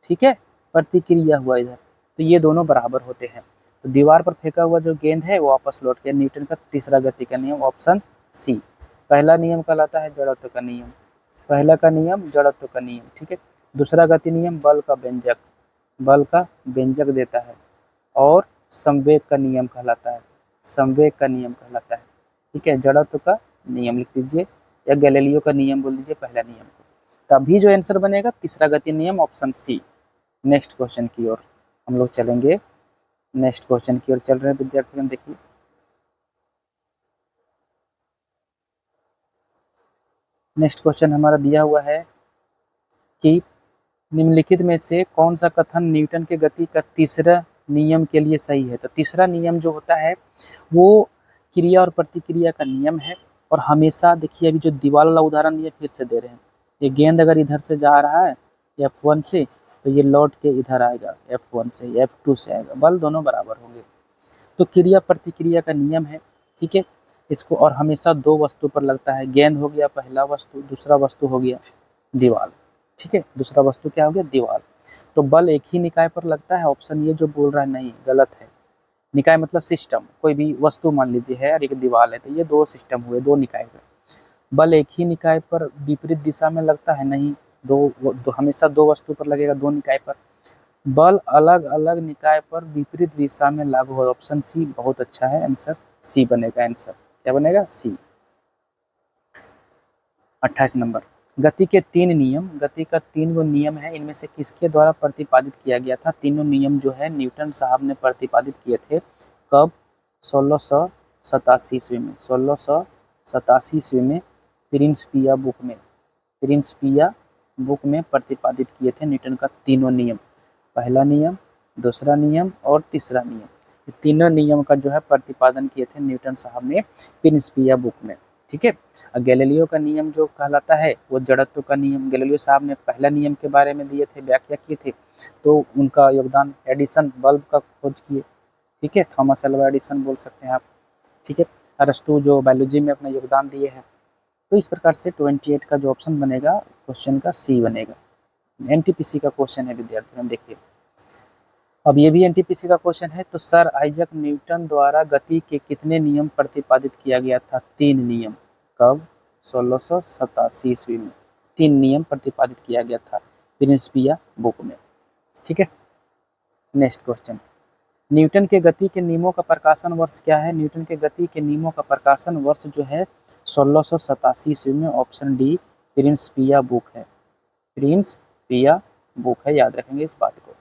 ठीक है, प्रतिक्रिया हुआ इधर, तो ये दोनों बराबर होते हैं। तो दीवार पर फेंका हुआ जो गेंद है वो वापस लौट गया, न्यूटन का तीसरा गति का नियम, ऑप्शन सी। पहला नियम कहलाता है जड़त्व का नियम, पहला का नियम जड़त्व का नियम, ठीक है। दूसरा गति नियम बल का व्यंजक, बल का व्यंजक देता है, और संवेग का नियम कहलाता है, संवेग का नियम कहलाता है, ठीक है। जड़त्व का नियम लिख दीजिए, या गैलीलियो का नियम बोल दीजिए पहला नियम को, तभी जो आंसर बनेगा तीसरा गति नियम, ऑप्शन सी। नेक्स्ट क्वेश्चन की ओर हम लोग चलेंगे, नेक्स्ट क्वेश्चन की ओर चल रहे हैं विद्यार्थियों, देखिए नेक्स्ट क्वेश्चन हमारा दिया हुआ है कि निम्नलिखित में से कौन सा कथन न्यूटन के गति का तीसरा नियम के लिए सही है। तो तीसरा नियम जो होता है वो क्रिया और प्रतिक्रिया का नियम है, और हमेशा देखिए अभी जो दीवार वाला उदाहरण दिए फिर से दे रहे हैं, ये गेंद अगर इधर से जा रहा है F1 से, तो ये लौट के इधर आएगा F1 से, F2 से आएगा, बल दोनों बराबर होंगे। तो क्रिया प्रतिक्रिया का नियम है, ठीक है, इसको, और हमेशा दो वस्तु पर लगता है, गेंद हो गया पहला वस्तु, दूसरा वस्तु हो गया दीवार, ठीक है, दूसरा वस्तु क्या हो गया, दीवार। तो बल एक ही निकाय पर लगता है, ऑप्शन ये जो बोल रहा है नहीं, गलत है। निकाय मतलब सिस्टम, कोई भी वस्तु मान लीजिए है और एक दीवार है, तो ये दो सिस्टम हुए, दो निकाय हुए। बल एक ही निकाय पर विपरीत दिशा में लगता है, नहीं, दो हमेशा दो वस्तु पर लगेगा, दो निकाय पर। बल अलग अलग निकाय पर विपरीत दिशा में लागू हो, ऑप्शन सी बहुत अच्छा है, आंसर सी बनेगा, आंसर क्या बनेगा, सी। 28 नंबर, गति के तीन नियम, गति का 3 गो नियम है, इनमें से किसके द्वारा प्रतिपादित किया गया था। तीनों नियम जो है न्यूटन साहब ने प्रतिपादित किए थे, कब, 1687 ईस्वी में, 1687 ईस्वी में प्रिंसिपिया बुक में, प्रिंसिपिया बुक में प्रतिपादित किए थे न्यूटन का तीनों नियम, पहला नियम, दूसरा नियम और तीसरा नियम, ये तीनों नियम का जो है प्रतिपादन किए थे न्यूटन साहब ने प्रिंसिपिया बुक में, ठीक है। और गैलीलियो का नियम जो कहलाता है वो जड़त्व का नियम, गैलीलियो साहब ने पहला नियम के बारे में दिए थे, व्याख्या किए थे, तो उनका योगदान, एडिसन बल्ब का खोज किए, ठीक है, थॉमस अल्वा एडिसन बोल सकते हैं आप। ठीक है, अरस्तु जो बायोलॉजी में अपना योगदान दिए हैं। तो इस प्रकार से 28 का जो ऑप्शन बनेगा क्वेश्चन का सी बनेगा। एनटीपीसी का क्वेश्चन है विद्यार्थियों, देखिए अब ये भी एनटीपीसी का क्वेश्चन है। तो सर आइजक न्यूटन द्वारा गति के कितने नियम प्रतिपादित किया गया था? 3 नियम। कब? 1687 ईस्वी में 3 नियम प्रतिपादित किया गया था प्रिंसिपिया बुक में। ठीक है, नेक्स्ट क्वेश्चन, न्यूटन के गति के नियमों का प्रकाशन वर्ष क्या है? न्यूटन के गति के नियमों का प्रकाशन वर्ष जो है 1687 ईस्वी में, ऑप्शन डी प्रिंसिपिया बुक है। प्रिंसिपिया बुक है, याद रखेंगे इस बात को,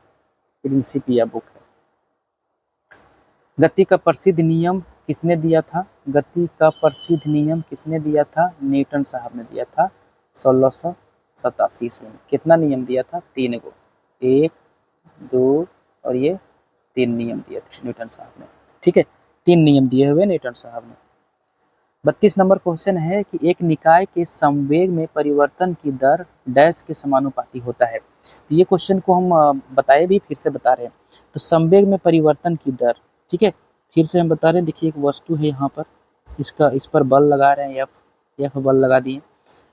प्रिंसिपिया बुक है। गति का प्रसिद्ध नियम किसने दिया था? गति का प्रसिद्ध नियम किसने दिया था? न्यूटन साहब ने दिया था 1687 ईस्वी में। कितना नियम दिया था? 3 गो, 1, 2 और ये 3 नियम दिए थे न्यूटन साहब ने। ठीक है, 3 नियम दिए हुए न्यूटन साहब ने। 32 नंबर क्वेश्चन है कि एक निकाय के संवेग में परिवर्तन की दर डैश के समानुपाती होता है। तो ये क्वेश्चन को हम बताए भी, फिर से बता रहे हैं। तो संवेग में परिवर्तन की दर, ठीक है, फिर से हम बता रहे हैं। देखिए एक वस्तु है यहाँ पर, इस पर बल लगा रहे हैं, एफ बल लगा दिए।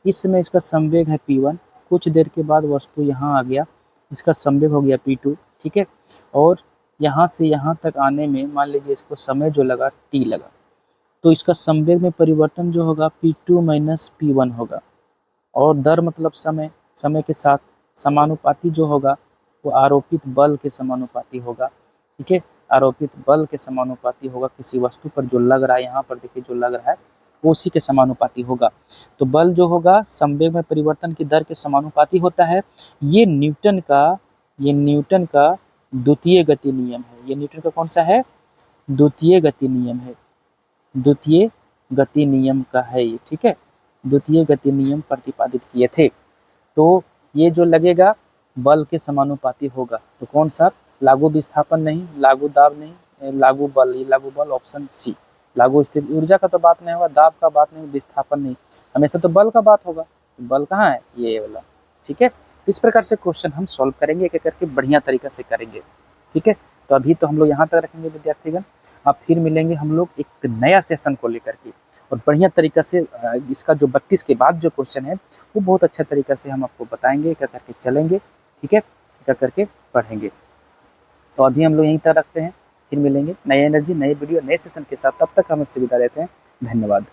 इस समय इसका संवेग है p1। कुछ देर के बाद वस्तु यहाँ आ गया, इसका संवेग हो गया p2। ठीक है, और यहाँ से यहाँ तक आने में मान लीजिए इसको समय जो लगा t लगा, तो इसका संवेग में परिवर्तन जो होगा p2 माइनस p1 होगा। और दर मतलब समय, समय के साथ समानुपाती जो होगा वो आरोपित बल के समानुपाती होगा। ठीक है, आरोपित बल के समानुपाती होगा। किसी वस्तु पर जो लग रहा है, यहाँ पर देखिए जो लग रहा है वो उसी के समानुपाती होगा। तो बल जो होगा संवेग में परिवर्तन की दर के समानुपाती होता है। ये न्यूटन का द्वितीय गति नियम है। ये न्यूटन का कौन सा है? द्वितीय गति नियम है। द्वितीय गति नियम का है ये। ठीक है, द्वितीय गति नियम प्रतिपादित किए थे। तो ये जो लगेगा बल के समानुपाती होगा। तो कौन सा? लागू विस्थापन नहीं, लागू दाब नहीं, लागू बल। ये लागू बल ऑप्शन सी। लागू स्थिति ऊर्जा का तो बात नहीं होगा, दाब का बात नहीं, विस्थापन नहीं, हमेशा तो बल का बात होगा। बल कहाँ है? ये वाला। ठीक है, तो इस प्रकार से क्वेश्चन हम सॉल्व करेंगे, एक एक करके बढ़िया तरीका से करेंगे। ठीक है, तो अभी तो हम लोग यहाँ तक रखेंगे विद्यार्थीगण। अब फिर मिलेंगे हम लोग एक नया सेशन को लेकर के, और बढ़िया तरीका से इसका जो 32 के बाद जो क्वेश्चन है वो बहुत अच्छा तरीका से हम आपको बताएंगे, एक करके चलेंगे। ठीक है, एक करके पढ़ेंगे। तो अभी हम लोग यहीं तक रखते हैं, फिर मिलेंगे नए एनर्जी, नए वीडियो, नए सेशन के साथ। तब तक हम आपसे विदा लेते हैं। धन्यवाद।